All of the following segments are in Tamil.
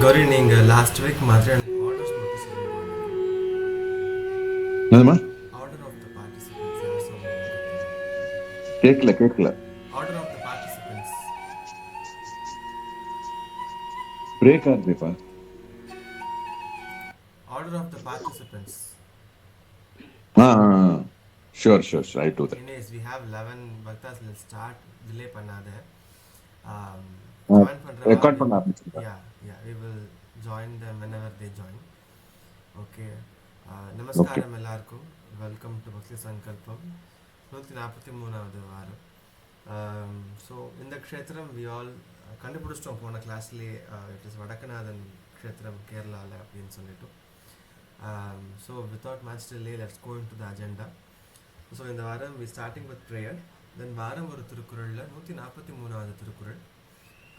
கௌரி, நீங்க லாஸ்ட் வீக் மாதிரி எனக்கு ஆர்டர்ஸ் மட்டும் சொல்லுங்க. என்னதுமா? ஆர்டர் ஆஃப் த பார்ட்டிசிபென்ட்ஸ் யார் சொல்லணும்னு தெரியுமா? கேட்கல. Order of the participants. Break ஆகுதுப்பா. Order of the participants. Sure I do that. Anyways, we have 11 பக்தாஸ். Let's start. டிலே பண்ணாத. ஜாயின் பண்றவா ரெக்கார்ட் பண்ண ஆரம்பிச்சிருக்கா? we will join them whenever they join. Okay. Okay. நமஸ்காரம் எல்லாருக்கும். வெல்கம் டு பக்தி சங்கல்பம் 143வது வாரம். ஸோ இந்த க்ஷேத்திரம் வி ஆல் கண்டுபிடிச்சிட்டோம் போன கிளாஸ்லேயே. இட் இஸ் வடக்கநாதன் க்ஷேத்திரம் கேரளாவில் அப்படின்னு சொல்லிட்டு. So without much delay let's go into the agenda. So இந்த வாரம் we starting with prayer. Then வாரம் ஒரு திருக்குறளில் 143வது திருக்குறள்,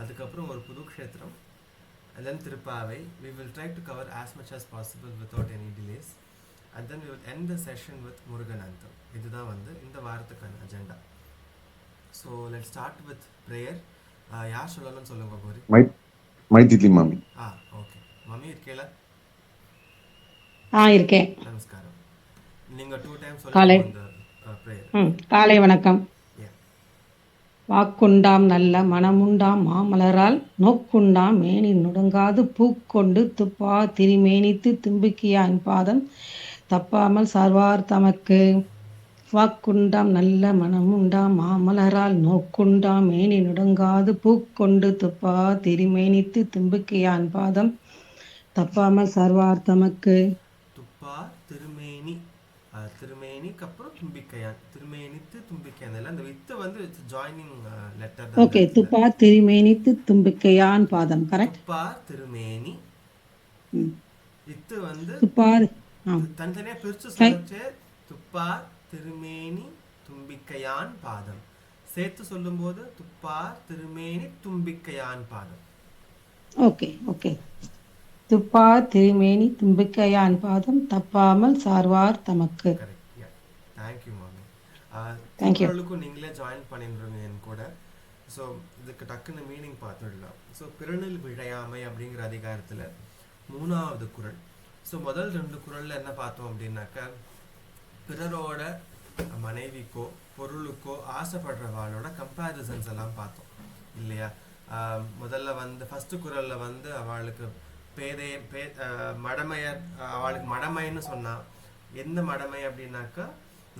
அதுக்கப்புறம் ஒரு புது க்ஷேத்திரம், and then Thiruppavai. We will try to cover as much as possible without any delays, and then we will end the session with முருகனந்தம். இதுதான் வந்து இந்த வாரத்துக்கான agenda. So let start with prayer. யார் சொல்லணும்னு சொல்லுங்க கோரி. மைதிலி மாமி. ஓகே. மம்மி இருக்கேல? இருக்கேன். நமஸ்காரம். நீங்கள் 2 times காலை சொல்லுங்க இந்த ப்ரேயர். காலை வணக்கம். வாக்குண்டாம் நல்ல மனமுண்டாம் மாமலரால் நோக்குண்டாம் மேனி நுடங்காது பூக்கொண்டு துப்பா திரிமேனித்து தும்பிக்கியான் பாதம் தப்பாமல் சார்வார் தமக்கு. வாக்குண்டாம் நல்ல மனமுண்டாம் மாமலரால் நோக்குண்டாம் மேனி நுடங்காது பூக்கொண்டு துப்பா திரிமேனித்து தும்பிக்கியான் பாதம் தப்பாமல் சார்வார் தமக்கு. துப்பா திருமேனி, திருமேனிக்கு அப்புறம் தும்பிக்கையான், திருமேனித்து தும்பிக்கையான். இல்லை, அந்த வித்து வந்து ஜாயினிங் லெட்டர் தான். ஓகே. துப்பா திரிமேனித்து தும்பிக்கையான் பாதம். கரெக்ட். துப்பா திருமேனி. வித்து வந்து துப்பா தனித்தனியா பிரிச்சு சொல்லிச்சு. துப்பா திருமேனி தும்பிக்கையான் பாதம். சேர்த்து சொல்லும் போது துப்பா திருமேனி தும்பிக்கையான் பாதம். Okay okay. துப்பா திருமேனி தும்பிக்கையான் பாதம் தப்பாமல் சார்வார் தமக்கு. கரெக்ட். தேங்க்யூ மாமி. தேங்க்யூ. திருக்குறளுக்கும் நீங்களே ஜாயின் பண்ணிடுறீங்க என் கூட. ஸோ இதுக்கு டக்குன்னு மீனிங் பார்த்துடலாம். ஸோ பிறனில் விழையாமை அப்படிங்கிற அதிகாரத்தில் 3வது குறள். ஸோ முதல் 2 குறளில் என்ன பார்த்தோம் அப்படின்னாக்கா, பிறரோட மனைவிக்கோ பொருளுக்கோ ஆசைப்படுறவாளோட கம்பேரிசன்ஸ் எல்லாம் பார்த்தோம் இல்லையா? முதல்ல வந்து ஃபர்ஸ்ட் குறளில் வந்து அவளுக்கு மடமையர், அவளுக்கு மடமைன்னு சொன்னா. எந்த மடமை அப்படின்னாக்கா,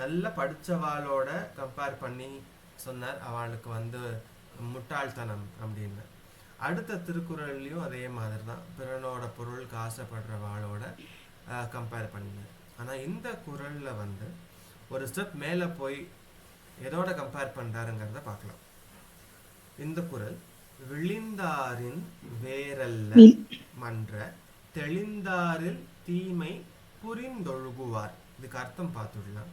நல்ல படித்தவாளோட கம்பேர் பண்ணி சொன்னார் அவளுக்கு வந்து முட்டாள்தனம் அப்படின்னு. அடுத்த திருக்குறள்லையும் அதே மாதிரி தான், பிறனோட பொருளுக்கு ஆசைப்படுறவாளோட கம்பேர் பண்ணினார். ஆனால் இந்த குறளில் வந்து ஒரு ஸ்டெப் மேலே போய் எதோட கம்பேர் பண்ணுறாருங்கிறத பார்க்கலாம். இந்த குறள், விழிந்தாரின் வேரல்ல மன்ற தெளிந்தாரில் தீமை புரிந்தொழுகுவார். இதுக்கு அர்த்தம் பார்த்துடலாம்.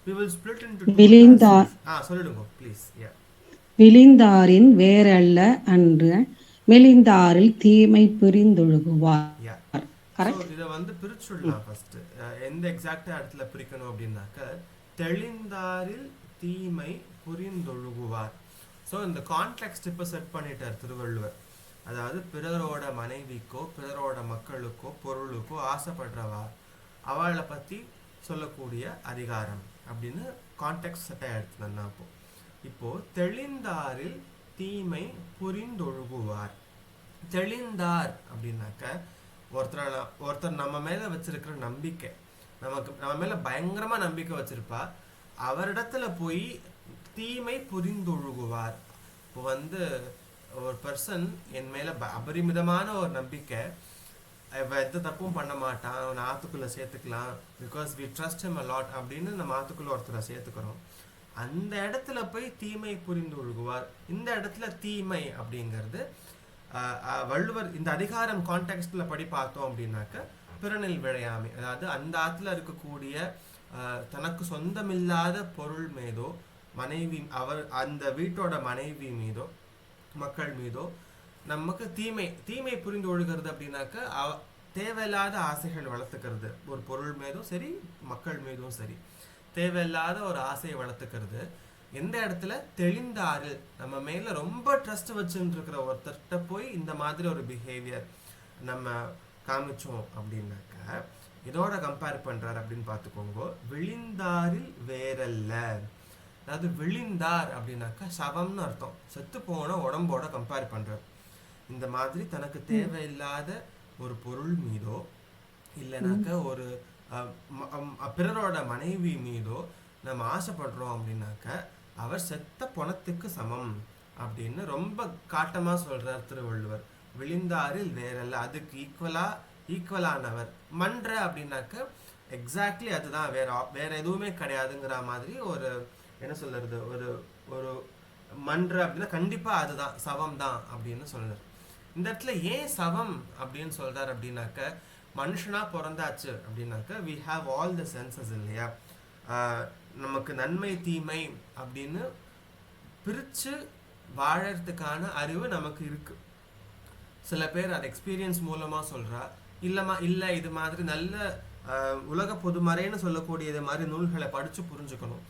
We will split into two விழிந்தார். சொல்லிடுங்க ப்ளீஸ். விழிந்தாரின் வேரல்ல அன்று மெலிந்தாரில் தீமை புரிந்தொழுகுவார். கரெக்ட். இதை வந்து பிரிச்சுடலாம். ஃபர்ஸ்ட் எந்த எக்ஸாக்டா இடத்துல பிரிக்கணும் அப்படின்னாக்க, தெளிந்தாரில் தீமை புரிந்தொழுகுவார். ஸோ இந்த கான்டெக்ஸ்ட் இப்போ செட் பண்ணிட்டார் திருவள்ளுவர். அதாவது பிறரோட மனைவிக்கோ பிறரோட மக்களுக்கோ பொருளுக்கோ ஆசைப்படுறவா அவளை பற்றி சொல்லக்கூடிய அதிகாரம் அப்படின்னு கான்டெக்ஸ்ட் செட் ஆகிடுச்சு. இப்போ தெளிந்தாரில் தீமை புரிந்தொழுகுவார். தெளிந்தார் அப்படின்னாக்க, ஒருத்தர் நம்ம மேலே வச்சிருக்கிற நம்பிக்கை, நம்ம மேலே பயங்கரமாக நம்பிக்கை வச்சிருப்பா, அவரிடத்துல போய் தீமை புரிந்தொழுகுவார். இப்போ வந்து ஒரு பர்சன் என் மேலே அபரிமிதமான ஒரு நம்பிக்கை, எந்த தப்பும் பண்ண மாட்டான், அவன் ஆத்துக்குள்ளே சேர்த்துக்கலாம், because we trust him a lot அப்படின்னு நம்ம ஆத்துக்குள்ளே ஒருத்தரை சேர்த்துக்கிறோம். அந்த இடத்துல போய் தீமை புரிந்து ஒழுகுவார். இந்த இடத்துல தீமை அப்படிங்கிறது வள்ளுவர் இந்த அதிகாரம் கான்டெக்ஸ்டில் படி பார்த்தோம் அப்படின்னாக்க, பிறனில் விழையாமை, அதாவது அந்த ஆற்றுல இருக்கக்கூடிய தனக்கு சொந்தமில்லாத பொருள் மீதோ, மனைவி அந்த வீட்டோட மனைவி மீதோ மக்கள் மீதோ நமக்கு தீமை புரிந்து ஒழுகிறது அப்படின்னாக்க, தேவையில்லாத ஆசைகள் வளர்த்துக்கிறது. ஒரு பொருள் மீதும் சரி மக்கள் மீதும் சரி தேவையில்லாத ஒரு ஆசையை வளர்த்துக்கிறது. எந்த இடத்துல தெளிந்தாரு, நம்ம மேல ரொம்ப ட்ரஸ்ட் வச்சுட்டு இருக்கிற ஒருத்தர்கிட்ட போய் இந்த மாதிரி ஒரு பிஹேவியர், நம்ம காமிச்சோம் அப்படின்னாக்க இதோட கம்பேர் பண்றாரு அப்படின்னு பார்த்துக்கோங்க. விழிந்தாரில் வேறல்ல. அதாவது விழிந்தார் அப்படின்னாக்கா சவம்னு அர்த்தம். செத்து போன உடம்போட கம்பேர் பண்றார். இந்த மாதிரி தனக்கு தேவையில்லாத ஒரு பொருள் மீதோ இல்லைனாக்கா ஒரு பிறரோட மனைவி மீதோ நம்ம ஆசைப்படுறோம் அப்படின்னாக்க அவர் செத்த பணத்துக்கு சமம் அப்படின்னு ரொம்ப காட்டமா சொல்றார் திருவள்ளுவர். விழிந்தாரில் வேறல்ல, அதுக்கு ஈக்குவலானவர். மன்ற அப்படின்னாக்க எக்ஸாக்ட்லி அதுதான், வேற எதுவுமே கிடையாதுங்கிற மாதிரி ஒரு என்ன சொல்றது, ஒரு ஒரு மன்ற அப்படின்னா கண்டிப்பா அதுதான் சவம் தான் அப்படின்னு சொல்றாரு. இந்த இடத்துல ஏன் சவம் அப்படின்னு சொல்றாரு அப்படின்னாக்க, மனுஷனா பிறந்தாச்சு அப்படின்னாக்க we have all the senses இல்லையா. நமக்கு நன்மை தீமை அப்படின்னு பிரிச்சு வாழறதுக்கான அறிவு நமக்கு இருக்கு. சில பேர் அது எக்ஸ்பீரியன்ஸ் மூலமா சொல்றா, இல்லை இது மாதிரி நல்ல உலக பொதுமறைன்னு சொல்லக்கூடிய இது மாதிரி நூல்களை படிச்சு புரிஞ்சுக்கணும்.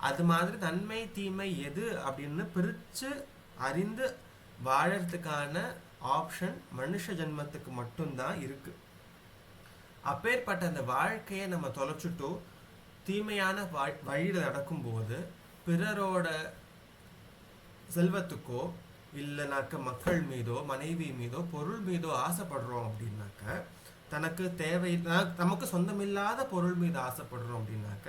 அது மாதிரி நன்மை தீமை எது அப்படின்னு பிரிச்சு அறிந்து வாழறதுக்கான ஆப்ஷன் மனுஷ ஜென்மத்துக்கு மட்டும்தான் இருக்கு. அப்பேற்பட்ட அந்த வாழ்க்கையை நம்ம தொலைச்சிட்டோ தீமையான வழியில் நடக்கும்போது பிறரோட செல்வத்துக்கோ இல்லைனாக்க மக்கள் மீதோ மனைவி மீதோ பொருள் மீதோ ஆசைப்படுறோம் அப்படின்னாக்க, தனக்கு நமக்கு சொந்தமில்லாத பொருள் மீது ஆசைப்படுறோம் அப்படின்னாக்க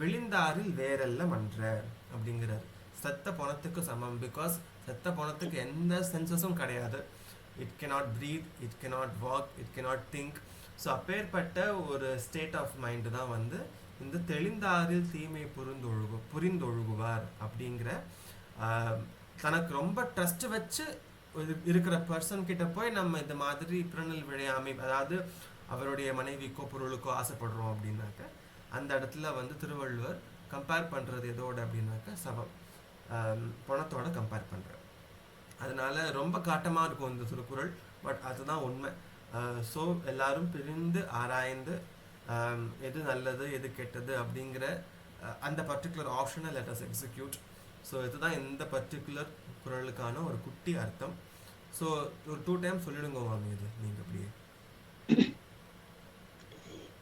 விழிந்தாரில் வேறல்ல மன்ற அப்படிங்கிறார். செத்த பணத்துக்கு சமம். பிகாஸ் செத்த பணத்துக்கு எந்த சென்சஸும் கிடையாது. It cannot breathe, it cannot walk, it cannot think. So அப்பேற்பட்ட ஒரு ஸ்டேட் ஆஃப் மைண்டு தான் வந்து இந்த தெளிந்தாரில் தீமை புரிந்தொழுகுவார் அப்படிங்கிற தனக்கு ரொம்ப ட்ரஸ்ட் வச்சு இருக்கிற பர்சன் கிட்ட போய் நம்ம இந்த மாதிரி பிறனில் விழையாமை, அதாவது அவருடைய மனைவிக்கோ பொருளுக்கோ ஆசைப்படுறோம் அப்படின்னாக்க அந்த இடத்துல வந்து திருவள்ளுவர் கம்பேர் பண்ணுறது எதோட அப்படின்னாக்க சவம், பணத்தோட கம்பேர் பண்ணுறார். அதனால ரொம்ப காட்டமாக இருக்கும் இந்த திருக்குறள். பட் அதுதான் உண்மை. ஸோ எல்லாரும் பிரிந்து ஆராய்ந்து எது நல்லது எது கெட்டது அப்படிங்கிற அந்த பர்டிகுலர் ஆப்ஷனை லெட் அஸ் எக்ஸிக்யூட். ஸோ இதுதான் இந்த பர்டிகுலர் குறளுக்கான ஒரு குட்டி அர்த்தம். ஸோ ஒரு 2 டைம் சொல்லிடுங்க மாமி, இது நீங்கள் அப்படியே.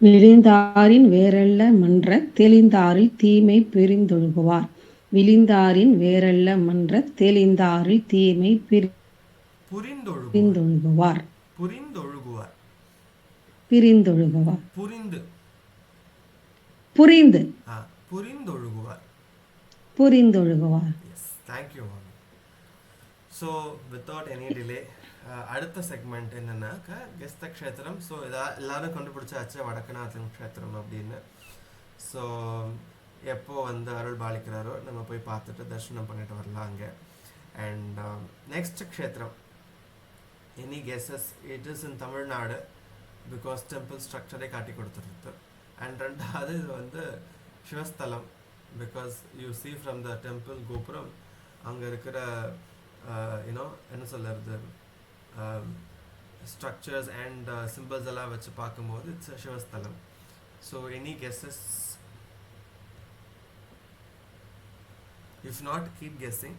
விழிந்தாரின் வேறல்ல மன்ற தெளிந்தாரில் தீமை பிரிந்தொழுகுவார். விழிந்தாரின் வேறல்ல மன்ற தெளிந்தாரில் தீமை பிரிந்தொழுகுவார். புரிந்தொழுகுவார். பிரிந்தொழுகுவார். புரிந்து புரிந்து புரிந்தொழுகுவார். புரிந்தொழுகுவார். எஸ், தேங்க்யூ மாமி. ஸோ வித்தவுட் எனி டிலே அடுத்த செக்மெண்ட் என்னன்னாக்கா கெஸ்த க்ஷேத்திரம். ஸோ எல்லாரும் கண்டுபிடிச்சாச்சு வடக்குநாதன் க்ஷேத்திரம் அப்படின்னு. ஸோ எப்போ வந்து அருள் பாலிக்கிறாரோ நம்ம போய் பார்த்துட்டு தரிசனம் பண்ணிட்டு வரலாம் அங்கே. அண்ட் நெக்ஸ்ட் க்ஷேத்திரம், any guesses? It is in Tamil Nadu because temple ஸ்ட்ரக்சரே காட்டி கொடுத்துருக்கு. அண்ட் ரெண்டாவது இது வந்து சிவஸ்தலம் because you see from the temple கோபுரம் அங்கே இருக்கிற யூனோ என்ன சொல்கிறது ஸ்ட்ரக்சர்ஸ் அண்ட் சிம்பிள்ஸ் எல்லாம் வச்சு பார்க்கும்போது இட்ஸ் சிவஸ்தலம். So any guesses? If not keep guessing.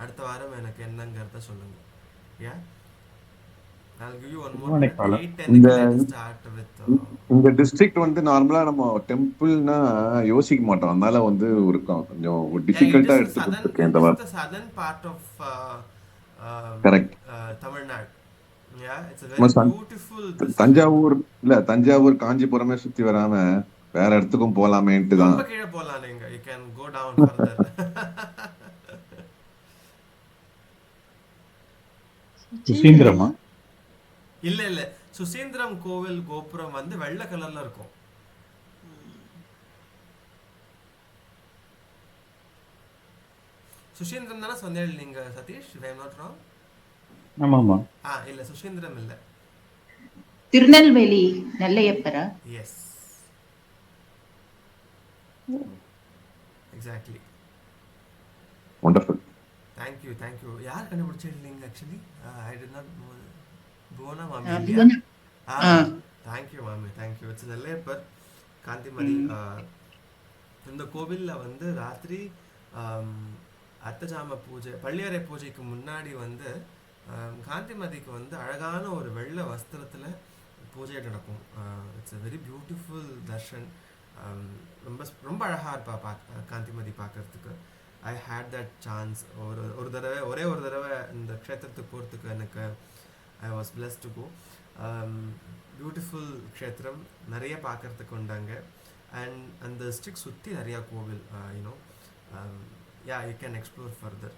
அடுத்த வாரம் எனக்கு என்னங்கிறத சொல்லுங்க. Yeah, I'll give you one more minute. 8:10 start with இந்த டிஸ்ட்ரிக்ட் வந்து நார்மலா நம்ம டெம்பிள்னா யோசிக்க மாட்டோம். அதனால வந்து ஒரு கொஞ்சம் டிஃபிகல்ட்டா எடுத்துக்கிட்டு இந்த வாரம். the southern part of correct. Tamil Nadu. Yeah, it's a very beautiful Thanjavur இல்ல, தஞ்சாவூர் காஞ்சிபுரமே சுத்தி வராம வேற இடத்துக்கும் போலாமேன்ட்டு தான். ரொம்ப கீழே போலாம் நீங்க. You can go down further. சுசீந்திரமா? இல்ல சுசீந்திரம் கோவில் கோபுரம் வந்து வெள்ளை கலர்ல இருக்கும். சுசீந்திரம் தானே சொன்னேன் நீங்க Satish? if I am not wrong. ஆமாமா. இல்ல சுசீந்திரம் இல்ல, Tirunelveli நெல்லையப்பரா? S, exactly. Wonderful. Thank you. யார் கண்டுபிடிச்சிருந்தீங்க? Actually I did not know. Bhuvana மாமி. தேங்க் யூ மாமி, thank you. It's Nellaiappar Kanthimathi. இந்த கோவிலில் வந்து ராத்திரி அர்த்தஜாம பூஜை, பள்ளியறை பூஜைக்கு முன்னாடி வந்து காந்திமதிக்கு வந்து அழகான ஒரு வெள்ளை வஸ்திரத்தில் பூஜை நடக்கும். It's a very beautiful darshan. ரொம்ப ரொம்ப அழகாக இருப்பா காந்திமதி பார்க்கறதுக்கு. I had that chance. ஒரே ஒரு தடவை இந்த க்ஷேத்திரத்துக்கு போகிறதுக்கு எனக்கு I was blessed to go. Beautiful க்ஷேத்திரம், நிறைய பார்க்கறதுக்கு உண்டாங்க. அண்ட் அந்த டிஸ்ட்ரிக்ட் சுற்றி நிறையா கோவில், you know you can explore further.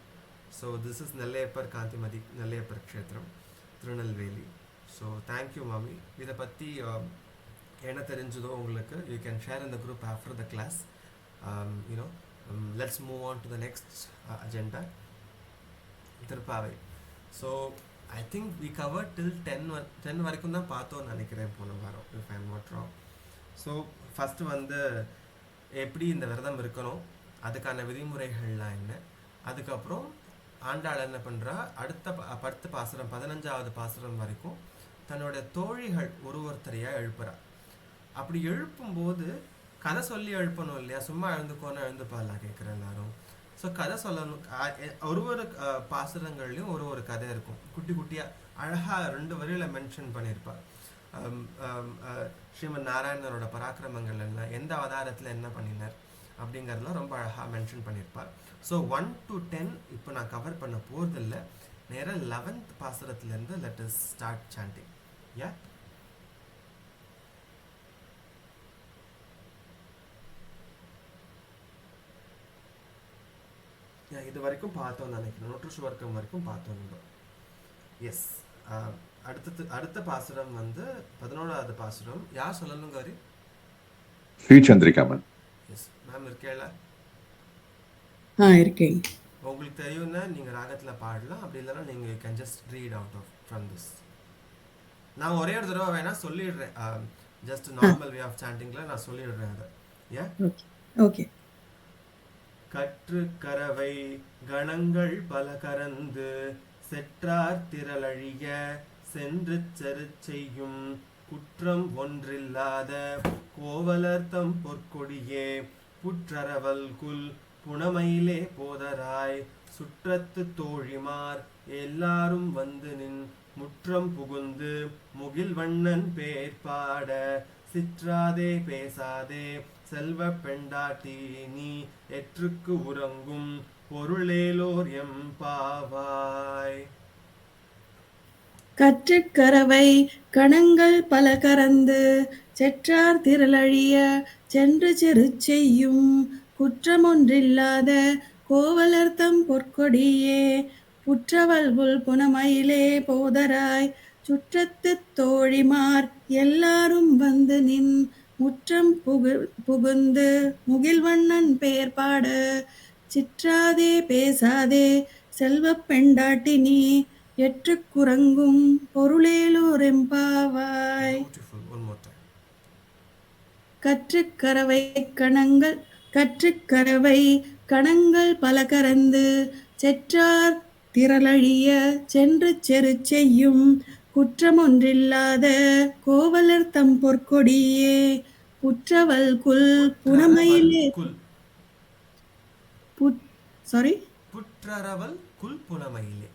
So this is Nellaiyappar Gandhimathi Nellaiyappar க்ஷேத்திரம், திருநெல்வேலி. ஸோ தேங்க்யூ மாமி. இதை பற்றி என்ன தெரிஞ்சதோ உங்களுக்கு you can share in the group after the class. You know let's move on to the next agenda, Tiruppavai. So I think we cover till 10 வரைக்கும் தான் பார்த்தோன்னு நினைக்கிறேன் போன வாரம், if I am not wrong. So first வந்து எப்படி இந்த விரதம் இருக்கணும், அதுக்கான விதிமுறைகள்லாம் என்ன, அதுக்கப்புறம் ஆண்டாள் என்ன பண்ணுறா, அடுத்த 10 பாசுரம் 15வது பாசுரம் வரைக்கும் தன்னோட தோழிகள் ஒருத்தரையாக எழுப்புறா. அப்படி எழுப்பும்போது கதை சொல்லி எழுப்பணும் இல்லையா, சும்மா எழுந்துக்கோன்னு எழுந்துப்பாலாம் கேட்குற எல்லாரும். ஸோ கதை சொல்லணும். ஒரு பாசுரங்கள்லையும் ஒரு கதை இருக்கும், குட்டி குட்டியாக அழகாக 2 வரியில் மென்ஷன் பண்ணியிருப்பாள். ஸ்ரீமன் நாராயணனோட பராக்கிரமங்கள் என்ன, எந்த அவதாரத்தில் என்ன பண்ணினார் அப்படிங்கிறதுலாம் ரொம்ப அழகாக மென்ஷன் பண்ணியிருப்பார். ஸோ 1 to 10 இப்போ நான் கவர் பண்ண போகிறதில்ல, நேராக 11th பாசுரத்துலேருந்து let us start chanting. Yeah இது வரைக்கும் பார்த்தோம் நினைக்கிறேன், நொற்று வர்க்கம் வரைக்கும் பார்த்தோம். எஸ், அடுத்த பாசுரம் வந்து 11வது பாசுரம். யார் சொல்லணும் Gowri? Shri Chandrika ma'am. Yes ma'am, இருக்கேளா? இருக்கேன். உங்களுக்கு தெரியும்னா நீங்கள் ராகத்தில் பாடலாம், அப்படி இல்லைன்னா நீங்கள் can just read out of from this. நான் ஒரே ஒரு தடவை வேணால் சொல்லிடுறேன், ஜஸ்ட் நார்மல் வே ஆஃப் சாண்டிங்கில் நான் சொல்லிடுறேன் அதை. ஏன்? ஓகே. கற்று கரவை கணங்கள் பல கரந்து செற்றார் திரளழிய சென்று செரு செய்யும் குற்றம் ஒன்றில்லாத கோவலர்த்தம் பொற்கொடியே புற்றரவல் குல் புனமையிலே போதராய் சுற்றத்து தோழிமார் எல்லாரும் வந்து நின் முற்றம் புகுந்து முகில் வண்ணன் பேர் பாட சிற்றாதே பேசாதே செல்வ பெண்டாட்டி நீ எற்றுக்கு உறங்கும் பொருளேலோர் எம்பாவாய். கற்றுக்கரவை கணங்கள் பல கரந்து செற்றார் திரளழிய சென்று செரு செய்யும் குற்றமொன்றில்லாத கோவலர்த்தம் பொற்கொடியே புற்றவல்குல் புனமயிலே போதராய் சுற்றத்து தோழிமார் எல்லாரும் வந்து நின் முற்றம் புகுந்து முகில்வண்ணன் பெயர் பாட சிற்றாதே பேசாதே செல்வ பெண்டாட்டி நீ எற்றுக்குறங்கும் பொருளேலோர் எம்பாவாய். கற்றுக்கரவை கணங்கள் பல கரந்து செற்றார் திரளழிய சென்று செரு செய்யும் குற்றமொன்றில்லாத கோவலர்த்தம் பொற்கொடியே புற்றவல் குல் புனமையிலே புற்றரவல் குல் புனமையிலே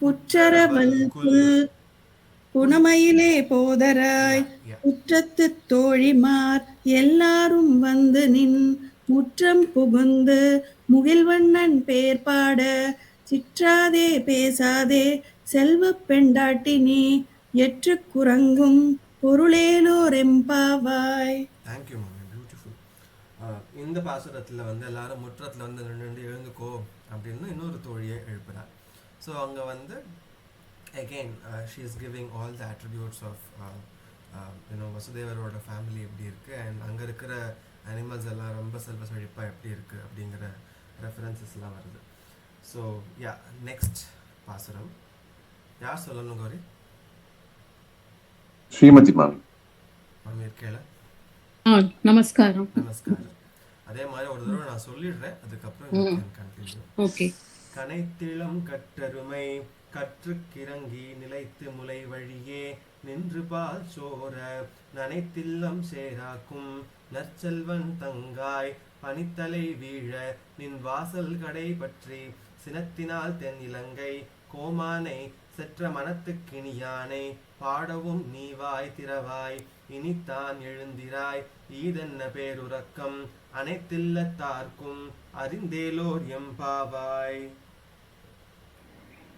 புற்றரவல் குல் புனமையிலே போதராய் குற்றத்து தோழிமார் எல்லாரும் வந்து நின் முற்றம் புகுந்து முகில்வண்ணன் பேர் பாட சிற்றாதே பேசாதே செல்வ பெண்டாட்டி நீ எற்றுக்குறங்கும் பொருளேலோர் எம்பாவாய். Thank you ma'am, beautiful. இந்த பாசுரத்தில் வந்து எல்லாரும் முற்றத்தில் வந்து ரெண்டு எழுந்துக்கோ அப்படின்னு இன்னொரு தோழியை எழுப்புறார். ஸோ அங்கே வந்து again she is giving all the attributes of வசுதேவரோட ஃபேமிலி எப்படி இருக்குது அண்ட் அங்கே இருக்கிற அனிமல்ஸ் எல்லாம் ரொம்ப செல்வ செழிப்பாக எப்படி இருக்குது அப்படிங்கிற ரெஃபரன்சஸ்லாம் வருது. ஸோ நெக்ஸ்ட் பாசுரம் யார் சொல்லணும் கௌரி? ஸ்ரீமதி மாமி. மாமி இருக்கேளா? நமஸ்காரம். நமஸ்காரம். அதே மாதிரி ஒரு தடவை நான் சொல்லிடுறேன், அதுக்கப்புறம் கண்டினியூ. ஓகே. கனைத்திளம் கற்றருமை கற்று கிறங்கி நிலைத்து முலை வழியே நின்று பால் சோர நனைத்தில்லம் சேராக்கும் நற்செல்வன் தங்காய் பனித்தலை வீழ நின் வாசல் கடை பற்றி சினத்தினால் தென் இலங்கை கோமானை செற்ற மனத்துக்கினியானை பாடவும் நீ வாய் திறவாய் இனித்தான் எழுந்திராய் ஈதென்ன பேருறக்கம் அனைத்தில்லத்தார்க்கும் அறிந்தேலோர் எம்பாவாய்.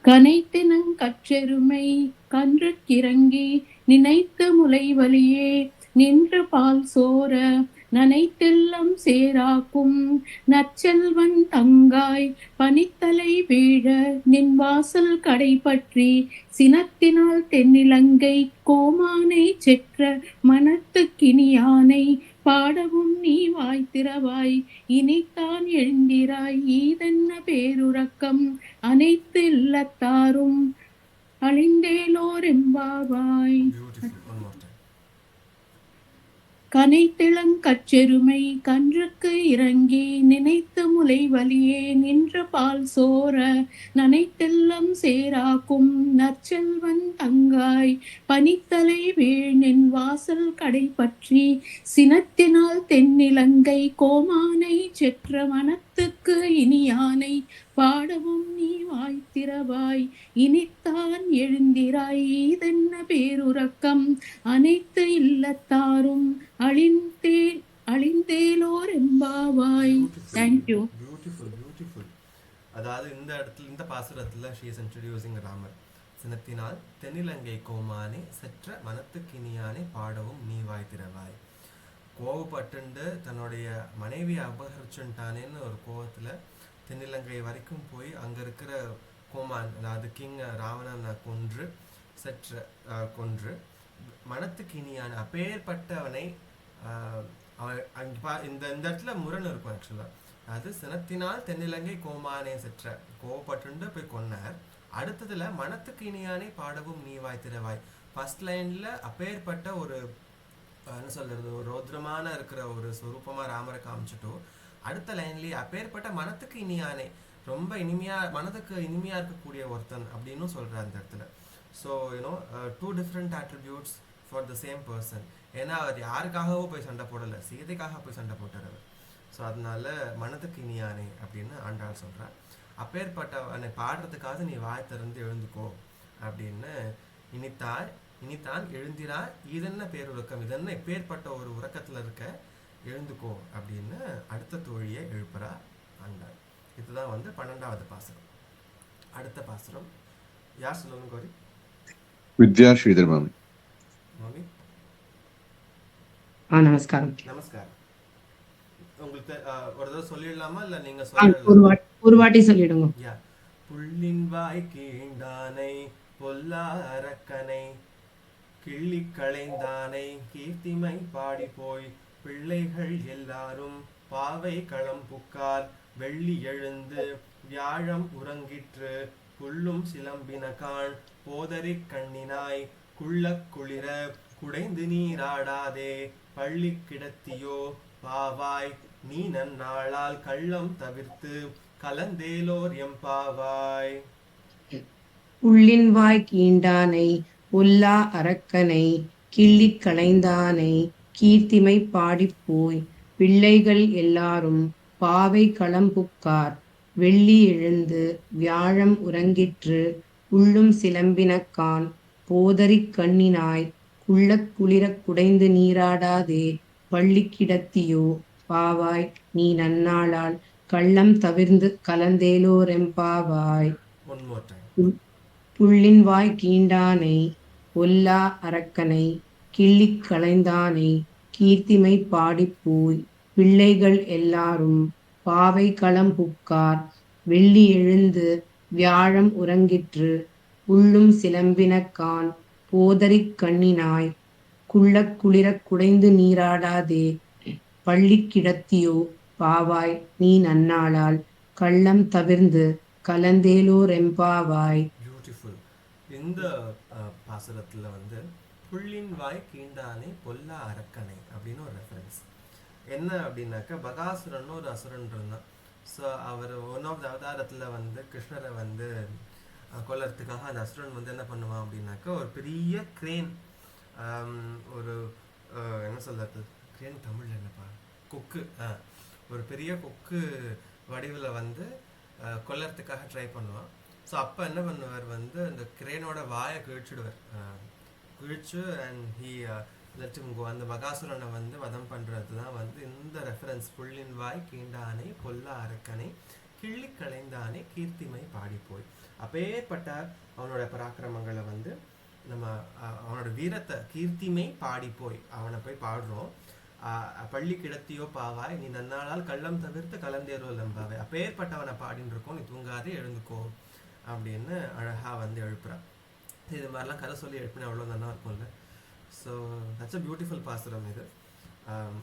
கனைத்தினங் கற்றெருமை கன்றுக்கிறங்கி நினைத்து முளைவலியே நின்று பால் சோர நனைத்தெல்லம் சேராக்கும் நற்செல்வன் தங்காய் பனித்தலை வீழ நின் வாசல் கடை பற்றி சினத்தினால் தென்னிலங்கை கோமானை செற்ற மனத்துக்கினியானை பாடவும் நீ வாய் திறவாய் இனித்தான் எழுந்திராய் ஈதென்ன பேருறக்கம் அனைத்து இல்லத்தாரும் அழிந்தேலோர் எம்பாவாய். Beautiful. One more time. கனைத்திளங்கச்செருமை கன்றுக்கு இறங்கி நினைத்து முலை வலியே நின்ற பால் சோர நனைத்தெல்லம் சேராக்கும் நற்செல்வன் தங்காய் பனித்தலை வீழ்நின் வாசல் கடை பற்றி சினத்தினால் தென்னிலங்கை கோமானை செற்ற மனத்துக்கு இனியானை பாடவும் நீ வாய் திறவாய் இனித்தான் எழுந்திராய் ஈதென்ன பேருறக்கம் அனைத்து இல்லத்தாரும் அழிந்தேலோர் எம்பாவாய். தேங்க்யூ. Beautiful, beautiful. அதாவது இந்த இடத்துல இந்த பாசுரத்துல she is introducing ராமர். சினத்தினால் தென்னிலங்கை கோமானை செற்ற மனத்துக்கினியானை பாடவும் நீ வாய் திறவாய். கோவப்பட்டுண்டு தன்னுடைய மனைவியை அபகரிச்சுட்டானேன்னு ஒரு கோவத்துல தென்னிலங்கை வரைக்கும் போய் அங்க இருக்கிற கோமான், அதாவது கிங் ராவணனை கொன்று மனத்துக்கினியான அப்பேற்பட்டவனை இந்த இடத்துல முரண் இருக்கும் ஆக்சுவலா. அது சினத்தினால் தென்னிலங்கை கோமானை செற்ற கோவப்பட்டு போய் கொன்னார். அடுத்ததுல மனத்துக்கு இனியானை பாடவும் நீ வாய் திறவாய். ஃபர்ஸ்ட் லைன்ல அப்பேற்பட்ட ஒரு என்ன சொல்றது, ஒரு ரௌத்ரமான இருக்கிற ஒரு சொரூபமா ராமரை காமிச்சிட்டோ, அடுத்த லைன்லயே அப்பேற்பட்ட மனத்துக்கு இனியானை, ரொம்ப இனிமையா மனதுக்கு இனிமையா இருக்கக்கூடிய ஒருத்தன் அப்படின்னு சொல்றாரு அந்த இடத்துல. So you know 2 different attributes for the same person. ஏன்னா அவர் யாருக்காகவோ போய் சண்டை போடலை, சீதைக்காக போய் சண்டை போட்டார் அவர். ஸோ அதனால மனதுக்கு இனியானே அப்படின்னு ஆண்டாள் சொல்கிறார். அப்பேற்பட்டவனை பாடுறதுக்காக நீ வாய் திறந்து எழுந்துக்கோ அப்படின்னு இனித்தான் எழுந்திரா இதென்ன பேருறக்கம், இதென்ன எப்பேற்பட்ட ஒரு உறக்கத்தில் இருக்க, எழுந்துக்கோ அப்படின்னு அடுத்த தோழியை எழுப்புறா ஆண்டாள். இதுதான் 12வது பாசுரம். அடுத்த பாசுரம் யார் சொல்லணும் கோரி? வித்யா ஸ்ரீதர் மாமி. மாமி நமஸ்காரம். நமஸ்காரம். உங்களுக்கு ஒரு தடவை சொல்லிடலாமா இல்ல நீங்க ஒரு வாட்டி சொல்லிடுங்க. யா. புள்ளின் வாய் கீண்டானை பொல்லா அரக்கனை கிள்ளி களைந்தானை கீர்த்திமை பாடி போய் பிள்ளைகள் எல்லாரும் பாவை களம் புக்கார் வெள்ளி எழுந்து வியாழம் உறங்கிற்று புல்லும் சிலம்பினகான் போதரி கண்ணினாய் குள்ளக் குளிர குடைந்து நீராடாதே பள்ளி கிடத்தியோ பாவாய் நீ நன்னாளால் கள்ளம் தவிர்த்து கலந்தேலோர் எம்பாவாய். உள்ளின் வாய் கீண்டானை பொல்லா அரக்கனை கிள்ளி களைந்தானை கீர்த்திமை பாடிப்போய் பிள்ளைகள் எல்லாரும் பாவை களம்புக்கார் வெள்ளி எழுந்து வியாழம் உறங்கிற்று உள்ளும் சிலம்பினக்கான் போதரி கண்ணினாய் குள்ளக் குளிர குடைந்து நீராடாதே பள்ளி கிடத்தியோ பாவாய் நீ நன்னாளால் கள்ளம் தவிர்ந்து கலந்தேலோரெம்பாவாய். புள்ளின் வாய் கீண்டானை பொல்லா அரக்கனை கிள்ளி களைந்தானை கீர்த்திமை பாடிப்போய் பிள்ளைகள் எல்லாரும் பாவை களம் புக்கார் வெள்ளி எழுந்து வியாழம் உறங்கிற்று உள்ளும் சிலம்பினக்கான் போதரி கண்ணினாய் குள்ளக் குளிர குடைந்து நீராடாதே பள்ளி கிடத்தியோ பாவாய் நீ நன்னாளால் கள்ளம் தவிர்ந்து கலந்தேலோரெம்பாவாய். பியூட்டிஃபுல். இந்த பாசுரத்துல புள்ளின் வாய் கீண்டானை பொல்லா அரக்கனை அப்படின்னு ஒரு ரெஃபரன்ஸ். என்ன அப்படின்னாக்கா, பகாசுரன் ஒரு அசுரன் இருந்தான். ஸோ அவர் ஒன் ஆஃப் த அவதாரத்தில் கிருஷ்ணரை கொல்லறதுக்காக அந்த அசுரன் என்ன பண்ணுவான் அப்படின்னாக்கா, ஒரு பெரிய கிரேன், ஒரு என்ன சொல்றது, கிரேன் தமிழ்ல என்னப்பா, கொக்கு, ஒரு பெரிய கொக்கு வடிவில் கொல்லறதுக்காக ட்ரை பண்ணுவான். ஸோ அப்போ என்ன பண்ணுவார் வந்து அந்த கிரேனோட வாயை கிழிச்சிடுவார். கிழிச்சு and he let him go. அந்த மகாசுரனை வந்து வதம் பண்ணுறது தான் வந்து இந்த ரெஃபரன்ஸ். புள்ளின் வாய் கீண்டானை கொல்ல அரக்கனை கிள்ளி களைந்தானே கீர்த்திமை பாடி போய். அப்பேற்பட்ட அவனோட பராக்கிரமங்களை வந்து நம்ம அவனோட வீரத்தை கீர்த்திமை பாடி போய் அவனை போய் பாடுறோம். பள்ளி கிடத்தியோ பாவாய் நீ நன்னாளால் கள்ளம் தவிர்த்து கலந்தேரோ லம்பாவை. அப்பேற்பட்டவனை பாடின்னு இருக்கோம், நீ தூங்காதே எழுந்துக்கோ அப்படின்னு அழகாக வந்து எழுப்புறான். இது மாதிரிலாம் கதை சொல்லி எழுப்பினா அவ்வளோ நல்லா இருக்கும்ல. ஸோ தட்ஸ் அ பியூட்டிஃபுல் பாசுரம் இது.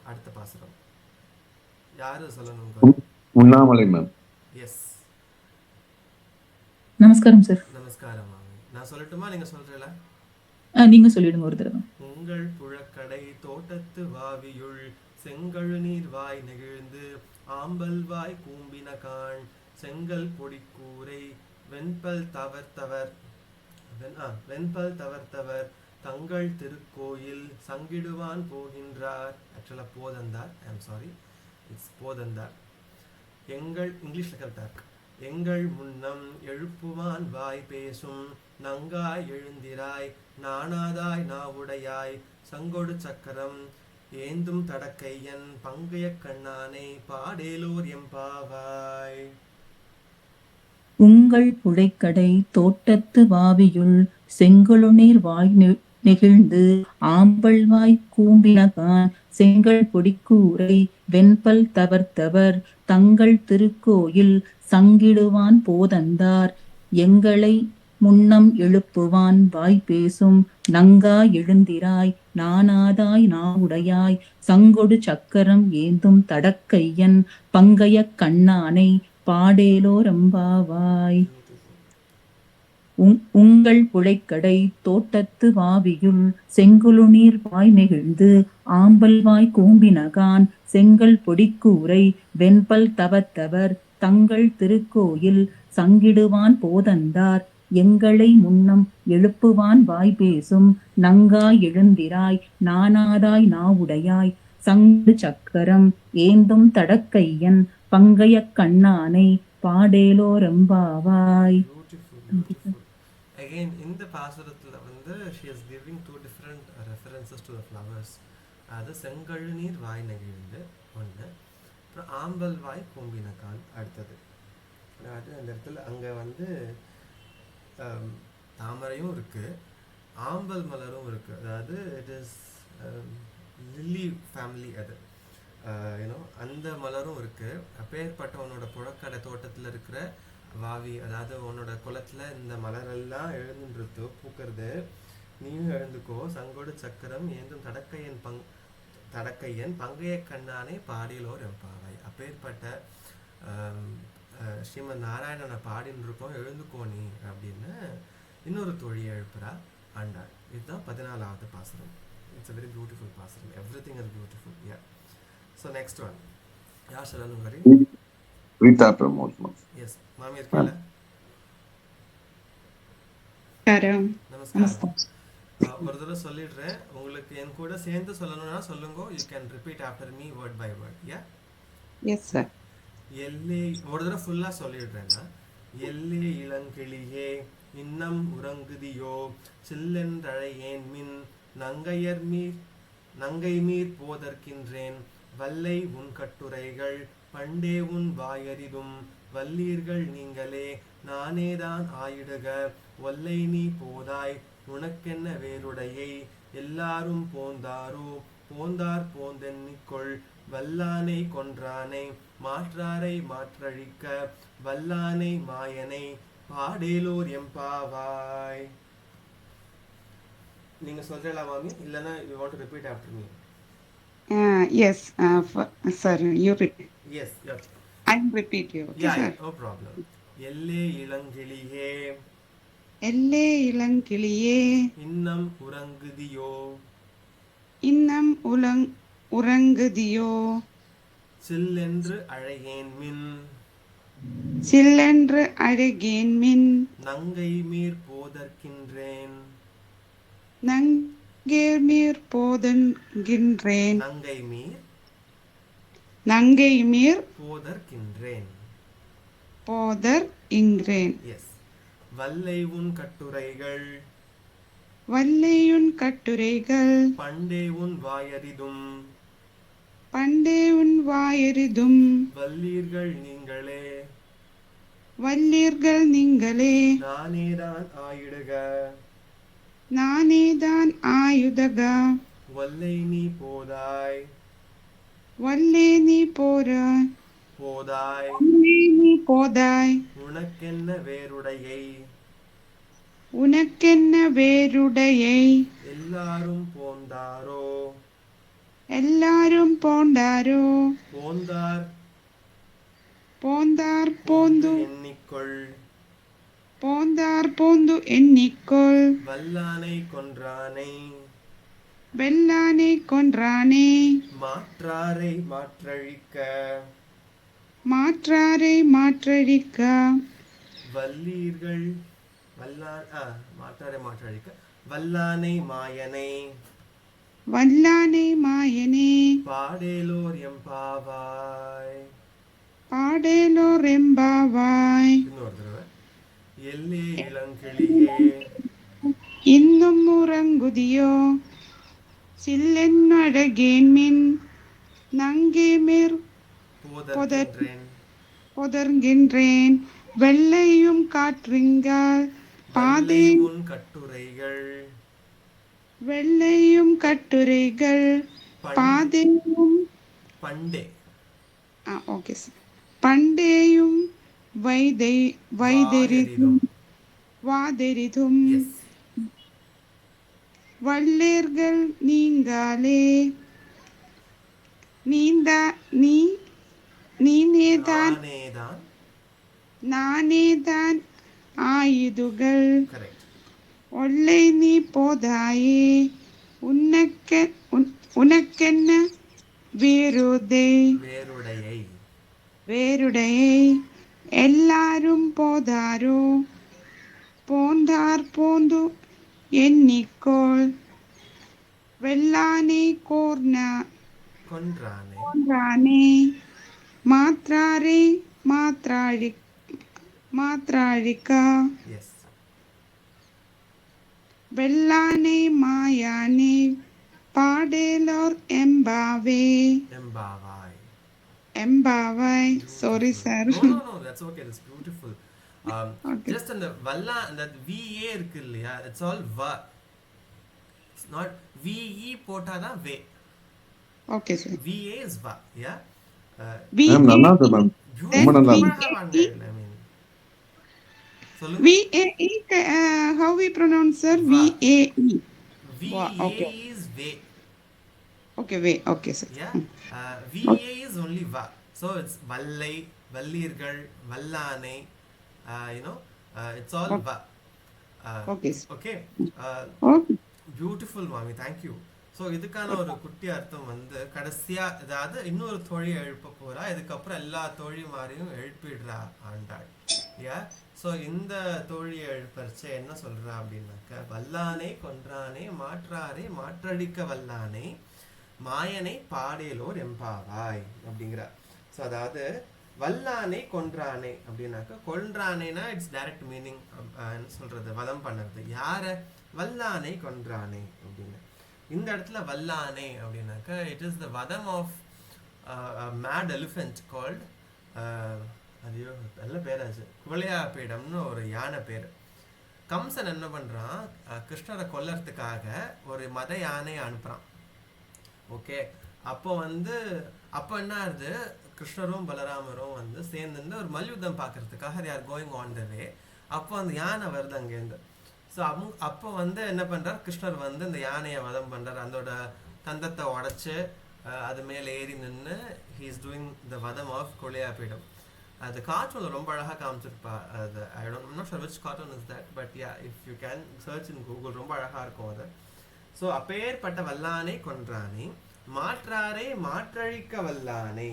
அடுத்த பாசுரம் யாரு சொல்லணும்? உண்ணாமலை மேம். எஸ், நமஸ்காரம் சார். நமஸ்காரம் மாமி. நான் சொல்லட்டுமா, நீங்க சொல்றீங்களா? நீங்க சொல்லிடுங்க ஒரு தடவை. உங்கள் புழக்கடை தோட்டத்து வாவியுள் செங்கழு நீர் வாய் நெகிழ்ந்து ஆம்பல் வாய் கூம்பின காண் செங்கல் பொடிக்கூரை வெண்பல் தவர்த்தவர் தங்கள் திருக்கோயில் சங்கிடுவான் போகின்றார். ஆக்சுவலா போதந்தார், ஐ எம் சாரி, இட்ஸ் போதந்தார். எங்கள் இங்கிலீஷ்ல கரெக்டா இருக்கு. எங்கள் முன்னம் எழுப்புவான் வாய் பேசும் நங்காய் எழுந்திராய் நாணாதாய் நாவுடையாய் சங்கொடு சக்கரம் ஏந்தும் தடக்கையன் பங்கைய கண்ணானை பாடேலோர் எம்பாவாய். உங்கள் புழைக்கடை தோட்டத்து வாவியுள் செங்கழுநீர் வாய் நெகிழ்ந்து ஆம்பல் வாய் கூம்பினகான் செங்கல் பொடிக்கூரை வெண்பல் தவர்த்தவர் தங்கள் திருக்கோயில் சங்கிடுவான் போதந்தார். எங்களை முன்னம் எழுப்புவான் வாய் பேசும் நங்கா எழுந்திராய் நாணாதாய் நாவுடையாய் சங்கொடு சக்கரம் ஏந்தும் தடக்கையன் பங்கைய கண்ணானை பாடேலோ ரம்பாவாய். உங்கள் புழைக்கடை தோட்டத்து வாவியுள் செங்குழுநீர் வாய் நெகிழ்ந்து ஆம்பல் வாய் கூம்பினகான் செங்கல் பொடிக்கூரை வெண்பல் தவத்தவர் தங்கள் திருக்கோயில் சங்கிடுவான் போதந்தார். எங்களை முன்னம் எழுப்புவான் வாய் பேசும் நங்காய் எழுந்திராய் நாணாதாய் நாவுடையாய் சங்கு சக்கரம் ஏந்தும் தடக்கையன் பங்கைய கண்ணானை பாடேலோ ரம்பாவாய். Again, in the பாசுரத்துல வந்து she is giving two different references to the flowers. அது செங்கழு நீர் வாய் நெகிழ்ந்து ஒன்று, அப்புறம் ஆம்பல் வாய் கூம்பினகான் அடுத்தது. அதாவது அந்த இடத்துல அங்கே வந்து தாமரையும் இருக்கு, ஆம்பல் மலரும் இருக்கு. அதாவது இட் இஸ் லில்லி ஃபேமிலி. அது யூனோ அந்த மலரும் இருக்கு. அப்பேற்பட்டவனோட புழக்கடை தோட்டத்தில் இருக்கிற வாவி, அதாவது உன்னோட குளத்துல இந்த மலரெல்லாம் எழுந்துன்றது பூக்கிறது, நீயும் எழுந்துக்கோ. சங்கோடு சக்கரம் ஏந்தும் தடக்கையன் பங்கைய கண்ணானை பாடியிலோர் எம்பாவாய். அப்பேற்பட்ட ஸ்ரீமத் நாராயணனை பாடின்னு இருக்கோம், எழுந்துக்கோ நீ அப்படின்னு இன்னொரு தோழியை எழுப்புறா ஆண்டாள். இதுதான் 14வது பாசுரம். இட்ஸ் அ வெரி பியூட்டிஃபுல் பாசுரம். Everything is beautiful. Yeah. So next one யார் சொல்லணும்? வரி ரீதா பிரமோத். எஸ் மாமி இருக்கீங்களா? நமஸ்காரம். ஒரு தடவை சொல்லிடுறேன், உங்களுக்கு என் கூட சேர்ந்து சொல்லணும்னா சொல்லுங்க. You can repeat after me word by word. Yeah. Yes sir. எல்லே ஒரு தடவை ஃபுல்லா சொல்லிடுறேன்னா, எல்லே இளங்கிளியே இன்னம் உறங்குதியோ சில்லென்றழையேன் மின் நங்கை மீர் போதற்கின்றேன் வல்லை உன் கட்டுரைகள் பண்டே உன் வாயறிதும் வல்லீர்கள் நீங்களே நானேதான் ஆயிடுக ஒல்லை நீ போதாய் உனக்கென்ன வேலுடையை எல்லாரும் போந்தார் போந்தென்னிக்கொள் வல்லானை கொன்றானை மாற்றாரை மாற்றழிக்க வல்லானை மாயனை பாடேலோர் எம்பாவாய். நீங்க சொல்றீங்களா மாமி? இல்லனா you want to repeat after me? Yes, sir, you repeat. Yes, yeah. I'll repeat you. Okay, Yeah, sir. no problem. எல்லே இளங்கிளியே இன்னம் உறங்குதியோ சில்லென்று அழையேன் மின் நங்கை மீர் போதற்கின்றேன் போதற்கின்றேன். Yes. வல்லை உன் கட்டுரைகள் வல்லையுன் கட்டுரைகள் பண்டே உன் வாயறிதும் பண்டே உன் வாயெறிதும் வல்லீர்கள் நீங்களே வல்லீர்கள் நீங்களே நானேதான் ஆயிடுக நானேதான் ஆயுதக வல்லை நீ போதாய் வல்லே நீ போராய் போதாய் வல்லே நீ போதாய் உனக்கென்ன வேறுடையை உனக்கென்ன வேறுடையை எல்லாரும் போந்தாரோ எல்லாரும் போண்டாரோ போந்தார் போந்தார் போந்து எண்ணிக்கொள் போந்தார் போந்து எண்ணிக்கொள் வல்லானை கொன்றானை வெல்லானை கொன்றானே மாற்றாரை மாற்றழிக்க மாற்றாரை மாற்றழிக்க வல்லீர்கள் மாற்றாரை மாற்றழிக்க வல்லானை மாயனை வல்லானை மாயனே பாடேலோர் எம்பாவாய் பாடேலோ ரெம்பாவாய் இன்னொரு தடவை எல்லே இளங்கிளியே இன்னும் உறங்குதியோ சில்லென்னழகேன்மின் நங்கே மேற் போதற்கின்றேன் புதர்கின்றேன் வெள்ளையும் காற்றுங்கால் பாதை வல்லை உன் கட்டுரைகள் வெள்ளையும் கட்டுரைகள் பாதையும் பண்டே ஓகே சார் பண்டேயும் வைதெரிதும் வாதெரிதும் எஸ் வல்லேர்கள் நீங்காலே நீனேதான் நானேதான் நானேதான் ஆயுதுகள் கரெக்ட் ஒல்லை நீ போதாயே உனக்கென்ன வேறுடையை வேறுடையை எல்லாரும் போதாரோ போந்தார் போந்து எண்ணிக்கோள் வெள்ளானை கொன்றானே கொன்றானே மாற்றாரே மாற்றாழிக்கா எஸ் வெள்ளானை மாயானே பாடேலோர் எம்பாவே எம்பாவாய் எம்பாவாய் sorry sir no that's okay, it's beautiful. Okay. Just on the valla that va இருக்கு இல்லையா, it's all va, it's not ve போட்டா தான் ve. Okay sir va is va, yeah. Ma'am நல்லா இருக்கு மேம் ரொம்ப நல்லா இருக்கு. I mean சொல்லுங்க. VAE how we pronounce sir Va. VAE va okay. is ve, okay way okay sir yeah. va is only va, so it's vallai, vallirgal, vallane, you know, it's all va. okay sir Okay. okay beautiful மாமி, தேங்க்யூ. ஸோ இதுக்கான ஒரு குட்டி அர்த்தம் வந்து கடைசியா, அதாவது இன்னொரு தோழி எழுப்ப போறா, இதுக்கப்புறம் எல்லா தோழிமாரையும் எழுப்பிடுறா ஆண்டாள். யா, ஸோ இந்த தோழியை எழுப்பறிச்ச என்ன சொல்றா அப்படின்னாக்க, வல்லானை கொன்றானே மாற்றாரே மாற்றடிக்க வல்லானை மாயனை பாடேலோர் எம்பாவாய் அப்படிங்கிறா. ஸோ அதாவது வல்லானை கொன்றானே அப்படின்னாக்க, கொன்றானேனா இட்ஸ் டைரக்ட் மீனிங் என்ன சொல்றது, வதம் பண்ணுறது. யார? வல்லானை கொன்றானே அப்படின்னு. இந்த இடத்துல வல்லானை அப்படின்னாக்க இட் இஸ் த வதம் ஆஃப் மேட் எலிஃபென்ட் கால்ட், ஐயோ நல்ல பேராச்சு, குவளையாபீடம்னு ஒரு யானை பேர். கம்சன் என்ன பண்றான், கிருஷ்ணரை கொல்லறதுக்காக ஒரு மத யானையை அனுப்புறான். ஓகே, அப்போ என்ன ஆகுது, கிருஷ்ணரும் பலராமரும் சேர்ந்து ஒரு மல்யுத்தம் பார்க்கறதுக்காக they are going on the way. அப்போ அந்த யானை வருது அங்கேருந்து. ஸோ அப்போ என்ன பண்றார், கிருஷ்ணர் இந்த யானையை வதம் பண்றார். அதோட தந்தத்தை உடைச்சு அது மேலே ஏறி நின்று he is doing the வதம் ஆஃப் குவளையாபீடம். அது கார்ட்டூன்ல ரொம்ப அழகாக காமிச்சிருப்பா. அது I'm not sure which cartoon is that, but yeah, if you can search in Google, ரொம்ப அழகா இருக்கும் அது. ஸோ அப்பேற்பட்ட வல்லானை கொன்றானே மாற்றாரே மாற்றழிக்க வல்லானை.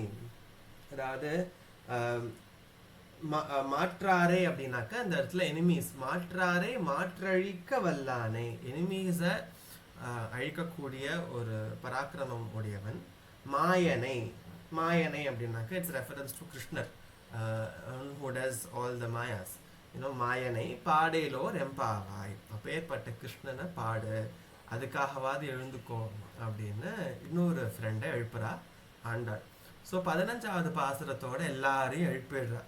அதாவது மாற்றாரே அப்படின்னாக்க அந்த இடத்துல எனிமீஸ், மாற்றாரே மாற்றழிக்க வல்லானை, எனிமீஸை அழிக்கக்கூடிய ஒரு பராக்கிரமம் உடையவன். மாயனை, மாயனை அப்படின்னாக்க இட்ஸ் ரெஃபரன்ஸ் டு கிருஷ்ணர், who does all the mayas. மாயனை பாடேலோர் எம்பாவாய், அப்பேற்பட்ட கிருஷ்ணனை பாடு, அதுக்காகவாது எழுந்துக்கோ அப்படின்னு இன்னொரு ஃப்ரெண்டை எழுப்புறா ஆண்டாள். ஸோ 15வது பாசுரத்தோட எல்லாரையும் எழுப்பிடுறா.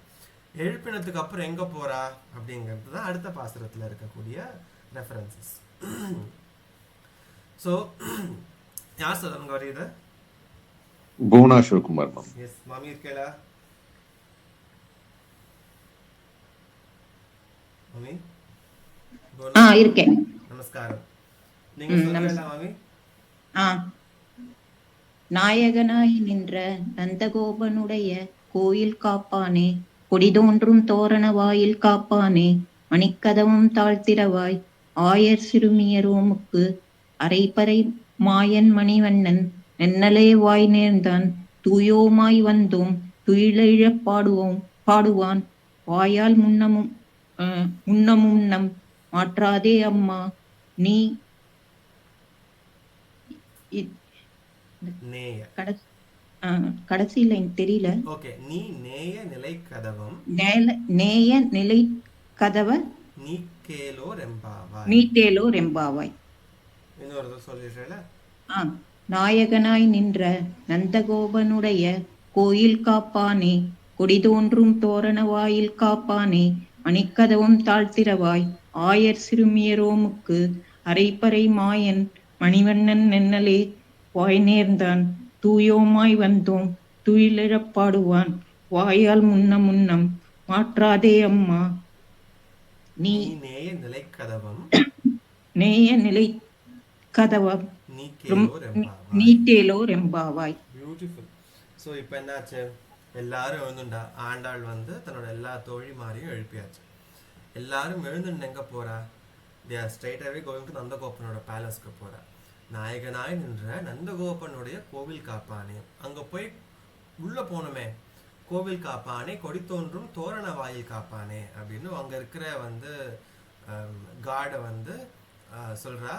எழுப்பினதுக்கு அப்புறம் எங்கே போறா அப்படிங்கிறது தான் அடுத்த பாசுரத்தில் இருக்கக்கூடிய ரெஃபரன்சஸ். ஸோ யார் சொல்லுங்க வருது? புவனா சிவகுமார் மேம். எஸ் மாமி இருக்கேளா? மாமி இருக்கேன். நமஸ்காரம். நீங்க சொல்லுங்க மாமி. நாயகனாய் நின்ற நந்தகோபனுடைய கோயில் காப்பானே, கொடிதோன்றும் தோரண வாயில் காப்பானே, மணிக்கதவும் தாழ்த்திரவாய், ஆயர் சிறுமியரோமுக்கு அரைப்பறை மாயன் மணிவண்ணன் நென்னலே வாய் நேர்ந்தான், தூயோமாய் வந்தோம் துயிலெழப் பாடுவான், வாயால் முன்னமுன்னம் மாற்றாதே அம்மா நீ. கடைசியில எனக்கு தெரியல. ஓகே, நீ நேய நிலை கதவம் நேய நிலை கதவ நீட்டேலோ ரெம்பாவாய். இன்னொரு சொல்லிடுறேல. நாயகனாய் நின்ற நந்தகோபனுடைய கோயில் காப்பானே, கொடிதோன்றும் தோரண வாயில் காப்பானே, மணிக்கதவும் தாழ்த்திரவாய், ஆயர் சிறுமியரோமுக்கு அரைப்பறை மாயன் மணிவண்ணன் நென்னலே வாய் நேர்ந்தான், தூயோமாய் வந்தோம் துயிலெழப் பாடுவான், வாயால் முன்னம் மாற்றாதே அம்மா நீ. நேய நிலை கதவம் நீட்டேலோ ரெம்பாவாய். பியூட்டிஃபுல். ஸோ இப்போ என்னாச்சு, எல்லாரும் எழுந்துண்டா. ஆண்டாள் வந்து தன்னோட எல்லா தோழிமாரையும் எழுப்பியாச்சு. எல்லாரும் எழுந்துண்டு எங்கே போறா? They are straight away going to நந்தகோபனோட பேலஸ்க்கு போறா. நாயகனாய் நின்ற நந்தகோபனுடைய கோவில் காப்பானே, அங்க போய் உள்ள போனோமே, கோவில் காப்பானே கொடித்தோன்றும் தோரண வாயில் காப்பானே அப்படின்னு அங்க இருக்கிற வந்து காடை வந்து சொல்றா,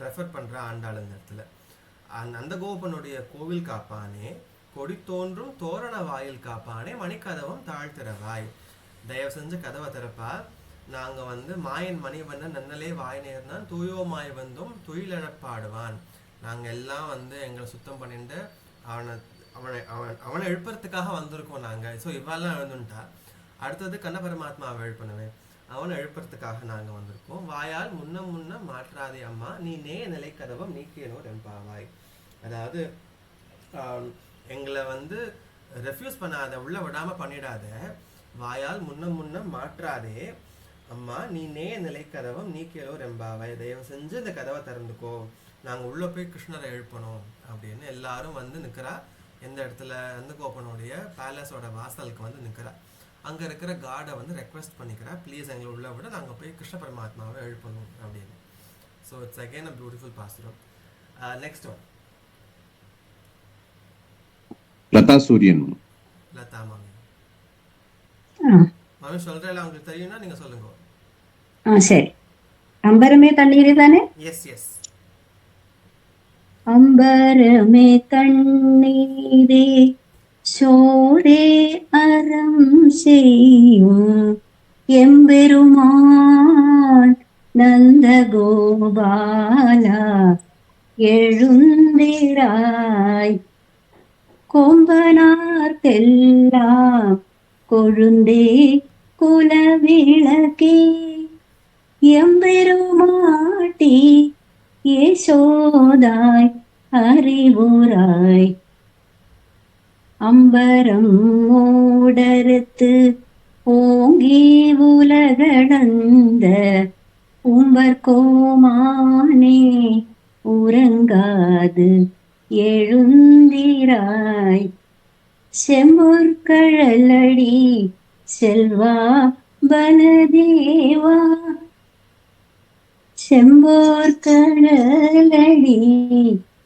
ரெஃபர் பண்றா ஆண்டாள் இந்த இடத்துல. நந்தகோபனுடைய கோவில் காப்பானே, கொடித்தோன்றும் தோரண வாயில் காப்பானே, மணிக்கதவம் தாழ்த்திரவாய், தயவு செஞ்சு கதவை திறப்பா, நாங்க வந்து மாயன் மணிவண்ணன் நன்னலே வாய் நேர்ந்தான், தூயோமாய் வந்தோம் துயிலெழப்பாடுவான், நாங்க எல்லாம் வந்து எங்களை சுத்தம் பண்ணிட்டு அவனை எழுப்புறதுக்காக வந்திருக்கோம் நாங்க. ஸோ இவெல்லாம் எழுந்துட்டா. அடுத்தது கண்ண பரமாத்மாவை எழுப்பணுமே, அவனை எழுப்புறதுக்காக நாங்க வந்திருக்கோம். வாயால் முன்ன மாற்றாதே அம்மா நீ நேய நிலை கதவம் நீக்கியனோ ரெம்பாவாய். அதாவது எங்களை வந்து ரெஃப்யூஸ் பண்ணாத, உள்ள விடாம பண்ணிடாத, வாயால் முன்ன மாற்றாதே அம்மா நீ நேய நிலை கதவம் நீக்கியலோ ரெம்பாவாய், தயவு செஞ்சு இந்த கதவை திறந்துக்கோ, நாங்கள் உள்ளே போய் கிருஷ்ணரை எழுப்பணும் அப்படின்னு எல்லாரும் வந்து நிற்கிறா. எந்த இடத்துல? நந்தகோபனுடைய பேலஸோட வாசலுக்கு வந்து நிற்கிறா. அங்கே இருக்கிற காடை வந்து ரெக்வெஸ்ட் பண்ணிக்கிறா, ப்ளீஸ் எங்களை உள்ள விட, நாங்கள் போய் கிருஷ்ண பரமாத்மாவை எழுப்பணும் அப்படின்னு. So it's again a beautiful பாசுரம். நெக்ஸ்ட் ஒன் லதா சூரியன். லதா மாமி. மாமி சொல்றேன், உங்களுக்கு தெரியும்னா நீங்க சொல்லுங்க. சரி. அம்பரமே தண்ணீரே தானே? Yes yes. அம்பரமே தண்ணீரே சோரே அறம் செய்யும் எம்பெருமான் நந்தகோபாலா எழுந்திராய், கொம்பனார்க்கெல்லாம் கொழுந்தே குலவிளக்கே எம்பெருமாட்டி யசோதாய் அறிவுராய், அம்பரம் மூடறுத்து ஓங்கி உலகளந்த உம்பர்கோமானே உறங்காது எழுந்திராய், செம்பொற்கழலடி செல்வா பலதேவா, செம்பொற்கழலடி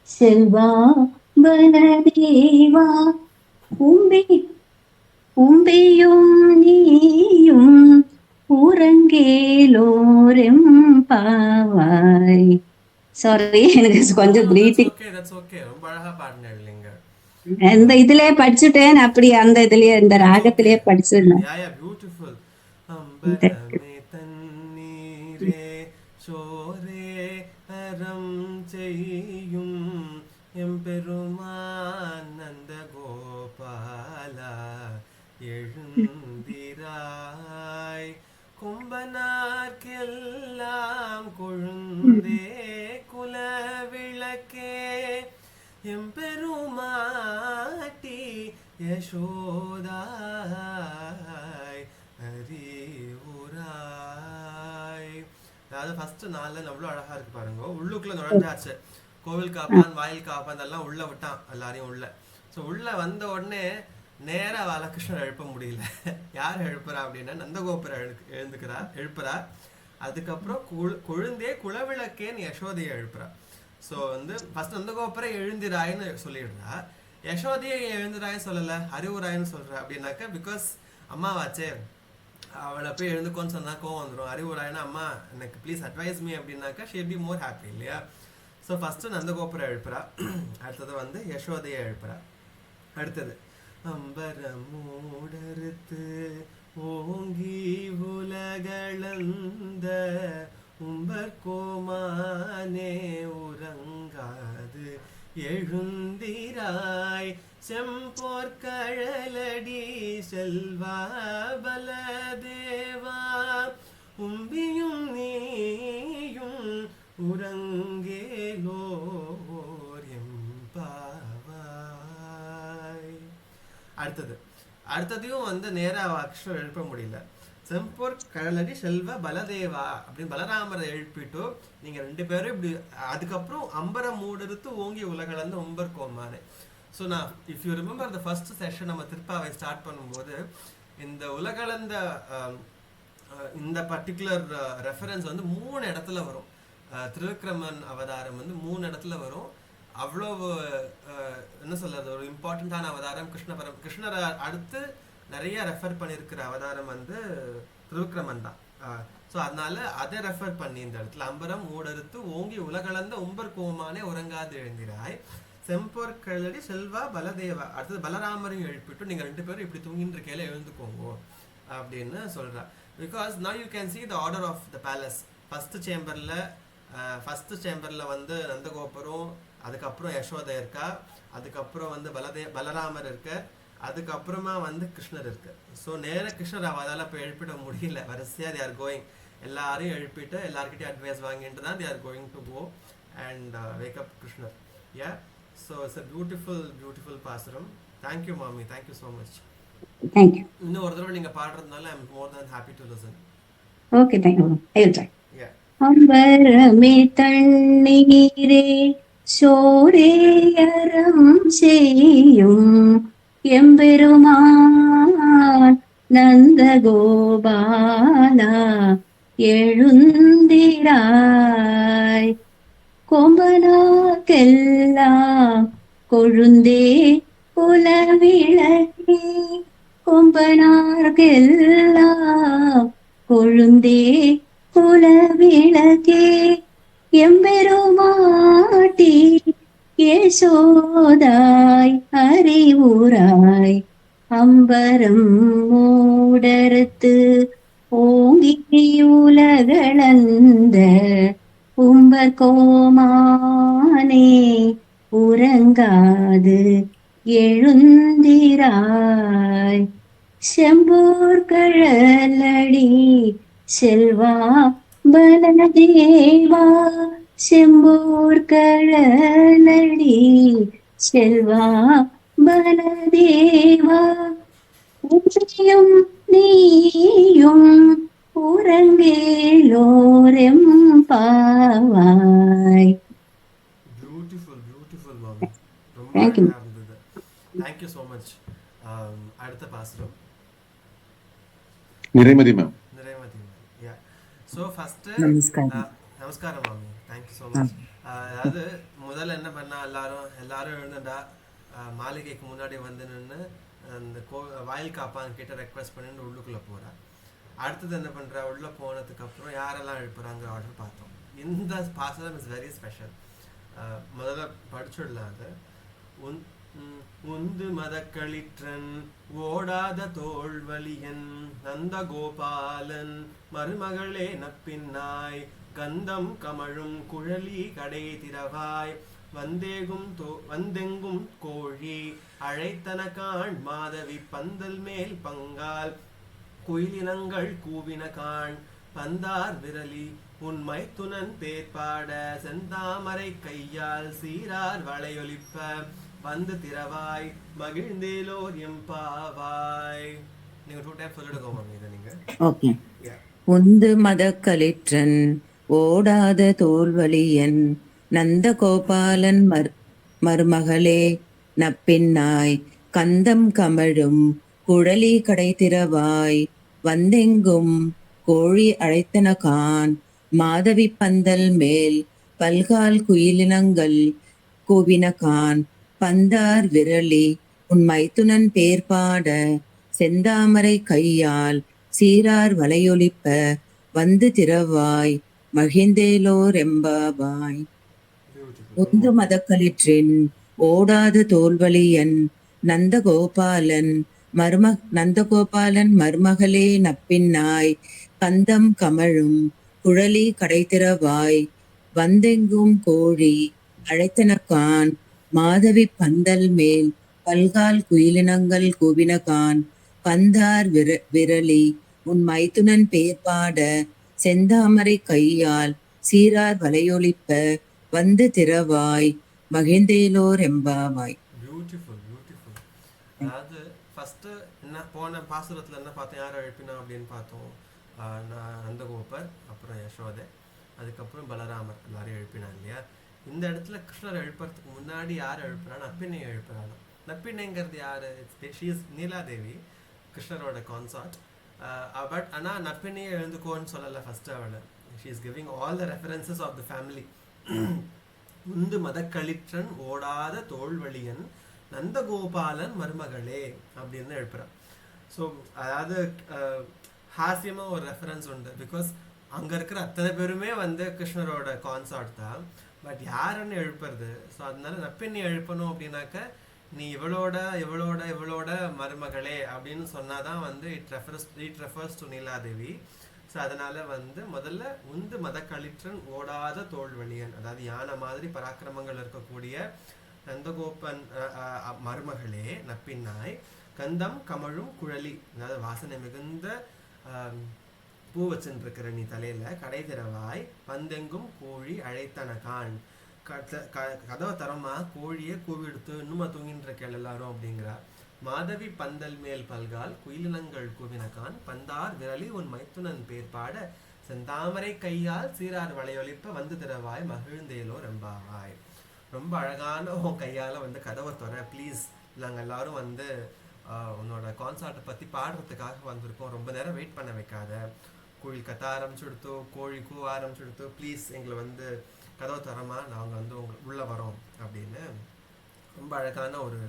செல்வா பலதேவா, உம்பியும் நீயும் உறங்கேலோரெம்பாவாய். சாரி, எனக்கு கொஞ்சம் பிரீத்திங். ரொம்ப அழகா பாடினீங்க. இந்த இதுலயே படிச்சுட்டேன், அப்படி அந்த இதுலயே இந்த ராகத்திலேயே படிச்சிருந்தேன். பியூட்டிஃபுல். அம்பரம் செய்யும் எம்பெருமான் நந்த கோபாலா எழுந்திராய் கும்பனார்க்கெல்லாம் கொழுந்தே குலவிளக்கே எம்பெருமாட்டி யசோதாய் அறிவுராய். அதாவது ஃபர்ஸ்ட் நாள்ல அவ்வளோ அழகா இருக்கு பாருங்க. உள்ளுக்குள்ள நுழைஞ்சாச்சு. கோவில் காப்பான் வாயில் காப்பான் இதெல்லாம் உள்ள விட்டான் எல்லாரையும் உள்ள. ஸோ உள்ள வந்த உடனே நேரா பாலகிருஷ்ணர் எழுப்ப முடியல. யார் எழுப்புறா அப்படின்னா நந்தகோபுரம் எழுப்புறா. அதுக்கப்புறம் கொழுந்தே குலவிளக்கேன்னு யசோதையை எழுப்புறா. ஸோ வந்து ஃபர்ஸ்ட் நந்தகோபுரம் எழுந்திராயின்னு சொல்லிடுறா. யசோதையை எழுந்திராயின்னு சொல்லலை, அறிவுராயின்னு சொல்றா. அப்படின்னாக்கா பிகாஸ் அம்மாவாச்சே, அவளை போய் எழுந்துக்கோன்னு சொன்னா கோவம் வந்துடும். அறிவுராயினா அம்மா எனக்கு ப்ளீஸ் அட்வைஸ் மீ அப்படின்னாக்கா ஷீல் பி மோர் ஹாப்பி இல்லையா? ஸோ ஃபர்ஸ்ட் நந்தகோபுரம் எழுப்புறா. அடுத்தது வந்து யசோதையை எழுப்புறா. அடுத்தது அம்பரமூடறுத்து ஓங்கி உலகளந்த உம்பர்கோமானே உறங்காது எழுந்திராய் செம்போர்கழலடி செல்வா பலதேவா உம்பியும் நீயும் உறங்கேலோர் எம்பாவாய். அடுத்ததையும் வந்து நேரா அக்ஷரம் எழுப்ப முடியல. செம்போர் கடலடி செல்வ பலதேவா அப்படின்னு பலராமரை எழுப்பிட்டு நீங்க 2 பேரும் இப்படி. அதுக்கப்புறம் அம்பரம் மூடறுத்து ஓங்கி உலகளந்த உம்பர் கோமானே. ஸோ நான் if you remember the first session நம்ம திருப்பாவை ஸ்டார்ட் பண்ணும்போது இந்த உலகளந்த இந்த பர்டிகுலர் ரெஃபரன்ஸ் வந்து 3 இடத்துல வரும். திருவிக்ரமன் அவதாரம் வந்து 3 இடத்துல வரும். அவ்வளோ என்ன சொல்றது, ஒரு இம்பார்ட்டண்ட்டான அவதாரம். கிருஷ்ணரை அடுத்து நிறைய ரெஃபர் பண்ணியிருக்கிற அவதாரம் வந்து திருவிக்ரமன் தான். ஸோ அதனால அதை ரெஃபர் பண்ணி இந்த இடத்துல அம்பரம் மூடறுத்து ஓங்கி உலகளந்த உம்பர் கோமானே உறங்காது எழுந்திராய் செம்போர் கழடி செல்வா பலதேவா. அடுத்தது பலராமரையும் எழுப்பிட்டு நீங்க 2 பேரும் இப்படி தூங்கிட்டு இருக்கையில எழுந்துக்கோங்க அப்படின்னு சொல்றா. Because now you can see the order of the palace. First சேம்பர்ல வந்து நந்தகோபுரம், அதுக்கப்புறம் யசோதை இருக்கா, அதுக்கப்புறம் வந்து பலராமர் இருக்க, அதுக்கப்புறமா வந்து கிருஷ்ணர் இருக்கு. ஸோ நேர கிருஷ்ணர் அவதால போய் எழுப்பிட முடியல. வரிசையா they are going, எல்லாரையும் எழுப்பிட்டு எல்லார்கிட்டையும் அட்வைஸ் வாங்கிட்டு தான் they are going to go and wake up கிருஷ்ணர். Yeah, so it's a beautiful பாசுரம். Thank you mommy, thank you so much. Thank you. இன்னும் ஒரு தடவை நீங்க பாடுறதுனால I'm more than happy to listen. Okay, thank you. I will try. Yeah. அம்பரமே தண்ணீரே சோரேயரம் செய்யும் எம்பெருமான் நந்தகோபாலா எழுந்திராய் கொம்பனாக்கெல்லாம் கொழுந்தே குலவிளக்கே கொம்பனார்க்கெல்லாம் கொழுந்தே குலவிளக்கே எம்பெருமாட்டி யசோதாய் அறிவுராய் அம்பரம் மூடறுத்து ஓங்கி உலகளந்த உம்பர் கோமானே உறங்காது எழுந்திராய் செம்போர் கழலடி செல்வா பலதேவா செம்போர் கழலடி செல்வா பலதேவா உன்னையும் நீயும் உறங்கேலோரெம் பாவாய். பியூட்டிஃபுல் மாமி. ரொம்ப Thank you. அழகா இருந்தது. Thank you so much. அடுத்த பாசுரம் நிறைமதி மேம். நிறைமதி. Yeah. So first நமஸ்காரம். நமஸ்காரம் மாமி. Thank you so much. அதாவது முதல்ல என்ன பண்ணா எல்லாரும் எழுந்துட்டா மாளிகைக்கு முன்னாடி வந்து நின்று அந்த வாயில் காப்பான் கிட்ட ரெக்வெஸ்ட் பண்ணிட்டு உள்ளுக்குள்ள போறா. அடுத்தது என்ன பண்றா, உள்ள போனதுக்கு அப்புறம் யாரெல்லாம் எழுப்புறாங்க ஆர்டர் பார்த்தோம். இந்த பாசுரம் இஸ் வெரி ஸ்பெஷல். முதல்ல படிச்சுடலாம். அது உந்து மதக்களிற்றன் ஓடாத தோல்வலியன் நந்தகோபாலன் மருமகளே நப்பின்னாய் கந்தம் கமழும் குழலி கடை திறவாய் வந்தெங்கும் கோழி அழைத்தனகான் மாதவி பந்தல் மேல் பங்கால் குயிலினங்கள் கூவினகான் பந்தார் விரலி உண்மை துணன் பேர்பாட செந்தாமரை கையால் சீரார் வளையொலிப்ப வந்து திறவாய் மகிழ்ந்தேலோர் எம்பாவாய். நீங்க 2 டைம் சொல்லிடுங்க மாமி இதை நீங்க. ஓகே. உந்து மதக்களிற்றன் ஓடாத தோல்வலியன் நந்தகோபாலன் மருமகளே நப்பின்னாய் கந்தம் கமழும் குழலி கடை திறவாய் வந்தெங்கும் கோழி அழைத்தனகான் மாதவி பந்தல் மேல் பல்கால் குயிலினங்கள் கூவினகான் பந்தார் விரலி உன் மைத்துனன் பேர்பாட செந்தாமரை கையால் சீரார் வளையொலிப்ப வந்து திறவாய் மகிழ்ந்தேலோர் எம்பாவாய். உந்து மதக்களிற்றின் ஓடாத தோல்வலியன் நந்தகோபாலன் மருமகளே நப்பின்னாய் கந்தம் கமழும் குழலி கடைத்திறவாய் வந்தெங்கும் கோழி அழைத்தனக்கான் மாதவி பந்தல் மேல் பல்கால் குயிலினங்கள் கூவினகான் பந்தார் விரலி உன் மைத்துனன் பேர்பாட செந்தாமரை கையால் சீரார் வளையொலிப்ப வந்து திறவாய் மகிழ்ந்தேலோர் எம்பாவாய். Beautiful beautiful. அதாவது ஃபர்ஸ்ட் என்ன போன பாசுரத்தில் என்ன பார்த்தோம், யாரை எழுப்பினா அப்படின்னு பார்த்தோம். நந்தகோபர், அப்புறம் யசோதை, அதுக்கப்புறம் பலராமர் எல்லாரையும் எழுப்பினா இல்லையா. இந்த இடத்துல கிருஷ்ணர் எழுப்புறதுக்கு முன்னாடி யார் எழுப்புறான்னு நப்பினை எழுப்புறாங்க. நப்பினைங்கிறது யாரு? ஷீ இஸ் நீலாதேவி, கிருஷ்ணரோட கான்சார்ட். பட் ஆனால் நப்பினையே எழுந்துக்கோன்னு சொல்லலை ஃபர்ஸ்ட் அவளை. She is giving all the references of the family. உந்து மதக்களிற்றன் ஓடாத தோல்வழியன் நந்தகோபாலன் மருமகளே அப்படின்னு எழுப்புறான். ஸோ அதாவது ஹாஸ்யமாக ஒரு ரெஃபரன்ஸ் உண்டு. பிகாஸ் அங்கே இருக்கிற அத்தனை பேருமே வந்து கிருஷ்ணரோட கான்சார்ட் தான். பட் யாருன்னு எழுப்புறது? ஸோ அதனால நப்பினை எழுப்பணும் அப்படின்னாக்க நீ இவளோட மருமகளே அப்படின்னு சொன்னாதான் வந்து it refers to Neeladevi. So அதனால வந்து முதல்ல உந்து மதக்களிற்றன் ஓடாத தோல்வழியன், அதாவது யானை மாதிரி பராக்கிரமங்கள் இருக்கக்கூடிய நந்தகோபன் மருமகளே நப்பின்னாய் கந்தம் கமழும் குழலி, அதாவது வாசனை மிகுந்த பூ வச்சுருக்கிற நீ தலையில கடை திறவாய் வந்தெங்கும் கோழி அழைத்தனகான், கதவை தரமா கோழியை கூவிடுத்து இன்னுமா தூங்கின்ற கேள் எல்லாரும் அப்படிங்கிறா. மாதவி பந்தல் மேல் பல்கால் குயிலினங்கள் கூவினகான் பந்தார் விரலி உன் மைத்துனன் பேர்பாட செந்தாமரை கையால் சீரார் வளையொலிப்ப வந்து திறவாய் மகிழ்ந்தேலோ ரெம்பாவாய். ரொம்ப அழகான உன் கையால் வந்து கதவை தர ப்ளீஸ், நாங்கள் எல்லாரும் வந்து உன்னோட கான்சர்ட்டை பற்றி பாடுறதுக்காக வந்திருக்கோம், ரொம்ப நேரம் வெயிட் பண்ண வைக்காத, கோயில் கத்த ஆரம்பிச்சுடுத்தோ கோழி கூவ ஆரம்பிச்சுடுத்தோ, ப்ளீஸ் எங்களை வந்து கதவை தரமா நாங்கள் வந்து உள்ளே வரோம் அப்படின்னு ரொம்ப அழகான ஒரு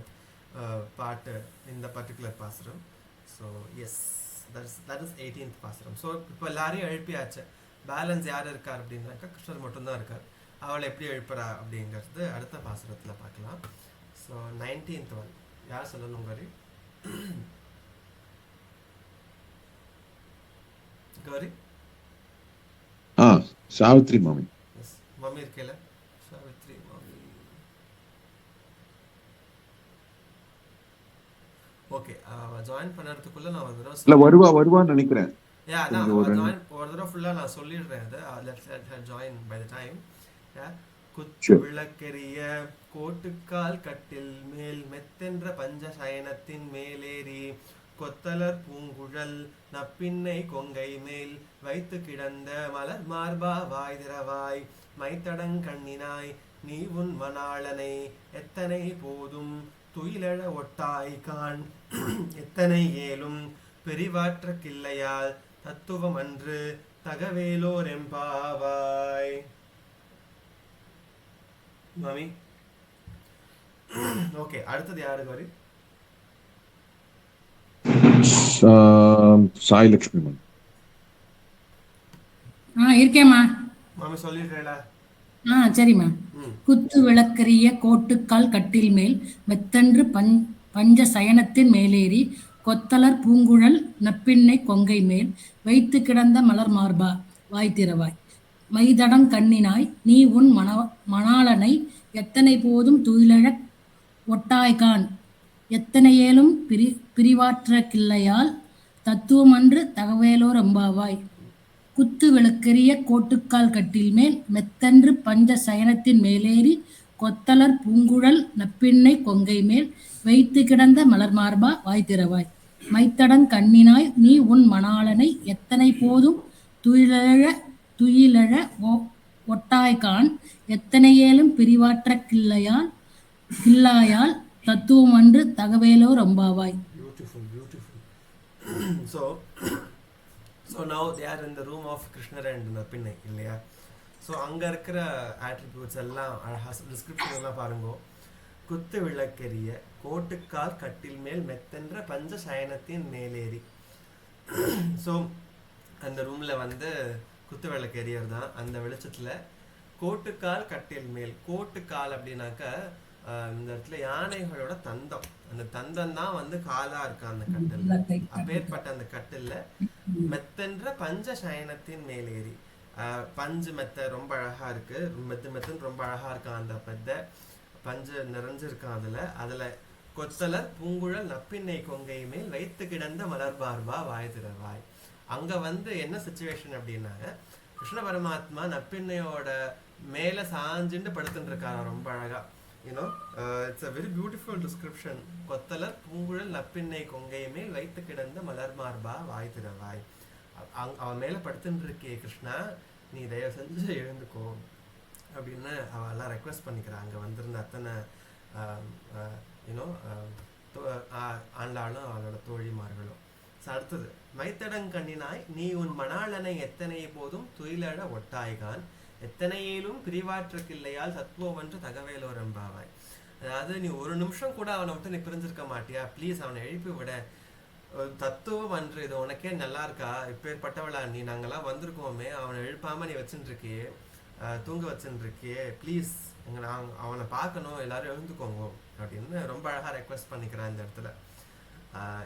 பாட்டு இந்த பர்டிகுலர் பாசுரம். So S, that is 18th பாசுரம். ஸோ இப்போ எல்லாரையும் எழுப்பியாச்சு. பேலன்ஸ் யார் இருக்கார் அப்படின்னாக்கா கிருஷ்ணர் மட்டும்தான் இருக்கார். அவளை எப்படி எழுப்புறா அப்படிங்கிறது அடுத்த பாசுரத்தில் பார்க்கலாம். ஸோ 19th ஒன் யார் சொல்லணும் கௌரி? கௌரி சாவித்ரி மாமி. எஸ், மம்மி இருக்கேல சாவித்ரி மாமி. ஓகே, ஜாயின் பண்ணுறதுக்குள்ள நான் ஒரு தடவை வருவான்னு நினைக்கிறேன். ஒரு தடவை ஃபுல்லாக நான் சொல்லிடுறேன். அது ஜாயின் பை த டைம். குத்து விளக்கெரிய கோட்டுக்கால் கட்டில் மேல் மெத்தென்ற பஞ்ச சயனத்தின் மேலேறி கொத்தலர் பூங்குழல் நப்பின்னை கொங்கை மேல் வைத்து கிடந்த மலர் மார்பா வாய் திறவாய் மைத்தடங்கண்ணினாய் நீ உன் மணாளனை எத்தனை போதும் துயிலழ ஒட்டாய் கான் எத்தனை ஏலும் பெரிவாற்ற கிள்ளையால் தத்துவம் அன்று தகவேலோர் எம்பாவாய். மாமி ஓகே, அடுத்தது யாரு கௌரி? சாய் லட்சுமி மாமி. இருக்கேம்மா மாமி சொல்லிடுறேடா. சரிம்மா. குத்து விளக்கரிய கோட்டுக்கால் கட்டில் மேல் மெத்தன்று பஞ்ச சயனத்தின் மேலேறி கொத்தலர் பூங்குழல் நப்பின்னை கொங்கை மேல் வைத்து கிடந்த மலர் மார்பா வாய் திறவாய். மைதடங் கண்ணினாய் நீ உன் மணாளனை எத்தனை போதும் துயிலழ ஒட்டாய்கான் எத்தனையேலும் பிரிவாற்ற கிள்ளையால் தத்துவமன்று தகவேலோர் எம்பாவாய். குத்து விளக்கெரிய கோட்டுக்கால் கட்டில் மேல் மெத்தன்று பஞ்ச சயனத்தின் மேலேறி கொத்தலர் பூங்குழல் நப்பின்னை கொங்கை மேல் வைத்து கிடந்த மலர்மார்பா வாய்த்திரவாய். மைத்தடங் கண்ணினாய் நீ உன் மணாளனை எத்தனை போதும் துயிலழ ஒட்டாய்கான் எத்தனையேலும் பிரிவாற்ற கிள்ளாயால் தத்துவமன்று தகவேலோர் எம்பாவாய். Beautiful, beautiful. So now they are in the room of Krishna and Nappinai இல்லையா? ஸோ அங்கே இருக்கிற ஆட்ரிபியூட்ஸ் எல்லாம் அழகாக டிஸ்கிரிப்ஷன் எல்லாம் பாருங்கோ. குத்து விளக்கெரிய கோட்டுக்கால் கட்டில் மேல் மெத்தென்ற பஞ்ச சயனத்தின் மேலேறி. ஸோ அந்த ரூமில் வந்து குத்து விளக்கெரியர் தான். அந்த வெளிச்சத்தில் கோட்டுக்கால் கட்டில் மேல், கோட்டுக்கால் அப்படின்னாக்க இந்த இடத்துல யானைகளோட தந்தம், அந்த தந்தம் தான் வந்து காலா இருக்கு அந்த கட்டில். அப்பேற்பட்ட அந்த கட்டில்ல மெத்தென்ற பஞ்ச சயனத்தின் மேலேறி, பஞ்சு மெத்த ரொம்ப அழகா இருக்கு, மெத்துன்னு ரொம்ப அழகா இருக்கான் அந்த மெத்த, பஞ்சு நிறைஞ்சிருக்கான் அதுல கொத்தலர் பூங்குழல் நப்பின்னை கொங்கை மேல் வைத்து கிடந்த மலர்பார்பா வாய் திறவாய். அங்க வந்து என்ன சிச்சுவேஷன் அப்படின்னாங்க, கிருஷ்ண பரமாத்மா நப்பின்னையோட மேல சாஞ்சுட்டு படுத்துட்டு இருக்காரு ரொம்ப அழகா. You know it's a very beautiful description. கொத்தலர் பூங்குழல் நப்பின்னை கொங்கை மேல் வைத்து கிடந்த மலர்மார்பா வாய் திறவாய். அவன் மேல படுத்துட்டு இருக்கே கிருஷ்ணா, நீ தயவு செஞ்சு எழுந்துக்கோ அப்படின்னு அவெல்லாம் ரெக்வெஸ்ட் பண்ணிக்கிறான். அங்கே வந்திருந்த அத்தனை யூனோ ஆண்டாளும் அவளோட தோழிமார்களும். அடுத்தது, மைத்தடங்கண்ணினாய் நீ உன் மணாளனை எத்தனை போதும் துயிலழ ஒட்டாய்கான் எத்தனையிலும் பிரிவாற்றுக்கில்லையால் தத்துவமன்று தகவேலோர் எம்பாவாய். அதாவது நீ ஒரு நிமிஷம் கூட அவனை விட்டு நீ பிரிஞ்சிருக்க மாட்டியா, ப்ளீஸ் அவனை எழுப்பி விட. தத்துவம் அன்று இது உனக்கே நல்லா இருக்கா, இப்பேற்பட்டவளா நீ, நாங்கெல்லாம் வந்திருக்கோமே, அவனை எழுப்பாம நீ வச்சுட்டு இருக்கியே, தூங்க வச்சுட்டு இருக்கியே, ப்ளீஸ் அவனை பார்க்கணும், எல்லாரும் எழுந்துக்கோங்க அப்படின்னு ரொம்ப அழகா ரெக்வெஸ்ட் பண்ணிக்கிறான் இந்த இடத்துல.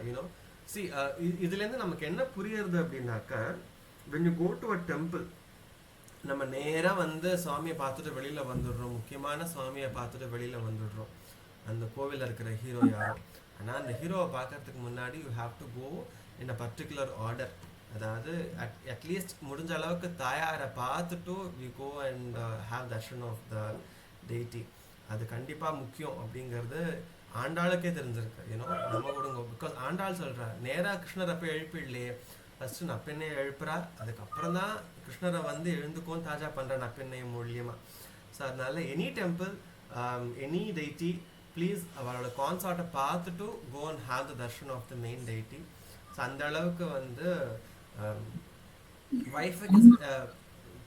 யூனோ இதுலேருந்து நமக்கு என்ன புரியுறது அப்படின்னாக்க, when you go to a temple, நம்ம நேராக வந்து சுவாமியை பார்த்துட்டு வெளியில் வந்துடுறோம், முக்கியமான சுவாமியை பார்த்துட்டு வெளியில் வந்துடுறோம், அந்த கோவிலில் இருக்கிற ஹீரோ யாரோ. ஆனால் அந்த ஹீரோவை பார்க்கறதுக்கு முன்னாடி you have to go in a particular order. அதாவது அட்லீஸ்ட் முடிஞ்ச அளவுக்கு தாயாரை பார்த்துட்டு we go and have darshan of the deity. அது கண்டிப்பாக முக்கியம் அப்படிங்கிறது ஆண்டாளுக்கே தெரிஞ்சிருக்கு. யூனோ நம்ம கொடுங்க, பிகாஸ் ஆண்டாள் சொல்கிறா நேராக கிருஷ்ணரை போய் எழுப்பிடலையே, ஃபஸ்ட்டு நப்பெண்ணை எழுப்புறா, அதுக்கப்புறம் தான் கிருஷ்ணரை வந்து எழுந்துக்கும் தாஜா பண்ணுற நப்பெண்ணை மூலியமாக. ஸோ அதனால any temple, any deity, please அவளோட கான்சர்ட்டை பார்த்துட்டு go and have the darshan of the main deity. So அந்த அளவுக்கு வந்து ஒய்ஃபுக்கு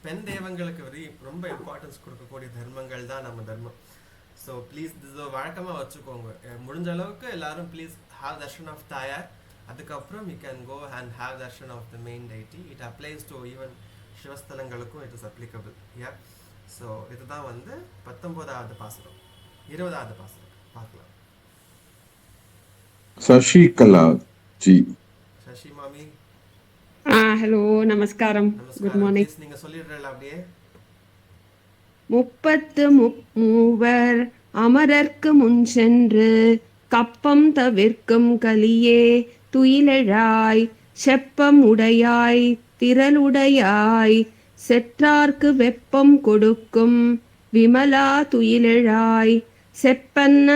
பெண் தெய்வங்களுக்கு ரொம்ப இம்பார்ட்டன்ஸ் கொடுக்கக்கூடிய தர்மங்கள் தான் நம்ம தர்மம். ஸோ ப்ளீஸ் இது வழக்கமாக வச்சுக்கோங்க. முடிஞ்ச அளவுக்கு எல்லாரும் ப்ளீஸ் ஹாவ் தர்ஷன் ஆஃப் தாயார், அதுக்கப்புறம் you can go and have darshan of the main deity. It applies to even சிவஸ்தலங்களுக்கும் it is applicable. Yeah, so இதுதான் வந்து 19வது பாசுரம். 20வது பாசுரம் பார்க்கலாம். சசிகலா ஜி. சசி மாமி, ஹலோ, நமஸ்காரம், குட் மார்னிங். நீங்க சொல்லிடுறீங்களா அப்படியே? 33 அமரர்க்கு முன் சென்று கப்பம் தவிர்க்கும் கலியே துயிலெழாய் செப்பம் உடையாய் திரளுடையாய் செற்றார்க்கு வெப்பம் கொடுக்கும் விமலா துயிலெழாய் செப்பன்ன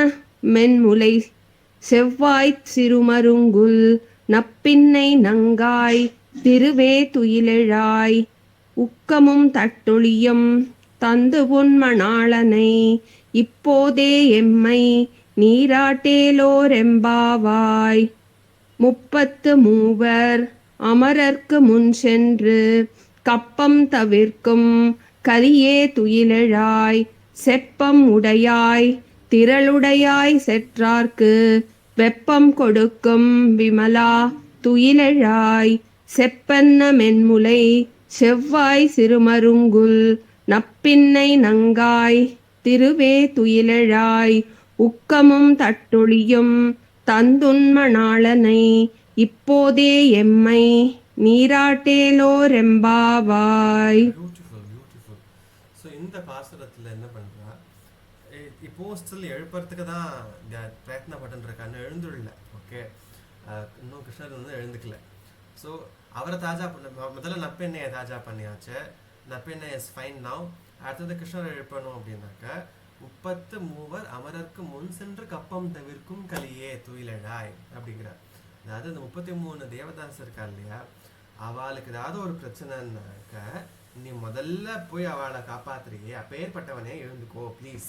மென்முலை செவ்வாய் சிறுமருங்குல் நப்பின்னை நங்காய் திருவே துயிலெழாய் உக்கமும் தட்டொழியும் தந்து உன்மணாளனை இப்போதே எம்மை நீராட்டேலோரெம்பாவாய். 33 அமரர்க்கு முன் சென்று கப்பம் தவிர்க்கும் கலியே துயிலெழாய் செப்பம் உடையாய் திரளுடையாய் செற்றார்க்கு வெப்பம் கொடுக்கும் விமலா துயிலெழாய் செப்பன்ன மென்முலை செவ்வாய் சிறுமருங்குல் நப்பின்னை நங்காய் திருவே துயிலெழாய் உக்கமும் தட்டொழியும் தந்துன்மணாளனை இப்போதே எம்மை நீராட்டேலோரெம்பாவாய். Beautiful, beautiful. இந்த பாசுரத்தில் என்ன பண்ணுறா, இப்போ ஸ்டில் எழுப்புறதுக்கு தான் பிரயத்னப்பட்டு இருக்கான்னு எழுந்துள்ள. ஓகே, இன்னும் கிருஷ்ணர் வந்து எழுந்துக்கல. ஸோ அவரை தாஜா பண்ண முதல்ல நப்பெண்ணையை தாஜா பண்ணியாச்சு. நப்பெண்ணெய் இஸ் ஃபைன் நவ். அடுத்தது கிருஷ்ணர் எழுப்பணும் அப்படின்னாக்க 33 அமரர்க்கு முன் சென்று கப்பம் தவிர்க்கும் கலியே துயிலழாய் அப்படிங்கிறார். அதாவது இந்த 33 தேவதாசர் இருக்கா இல்லையா, அவளுக்கு ஏதாவது ஒரு பிரச்சனைனாக்க நீ முதல்ல போய் அவளை காப்பாத்துறியே, அப்பேற்பட்டவனே எழுந்துக்கோ ப்ளீஸ்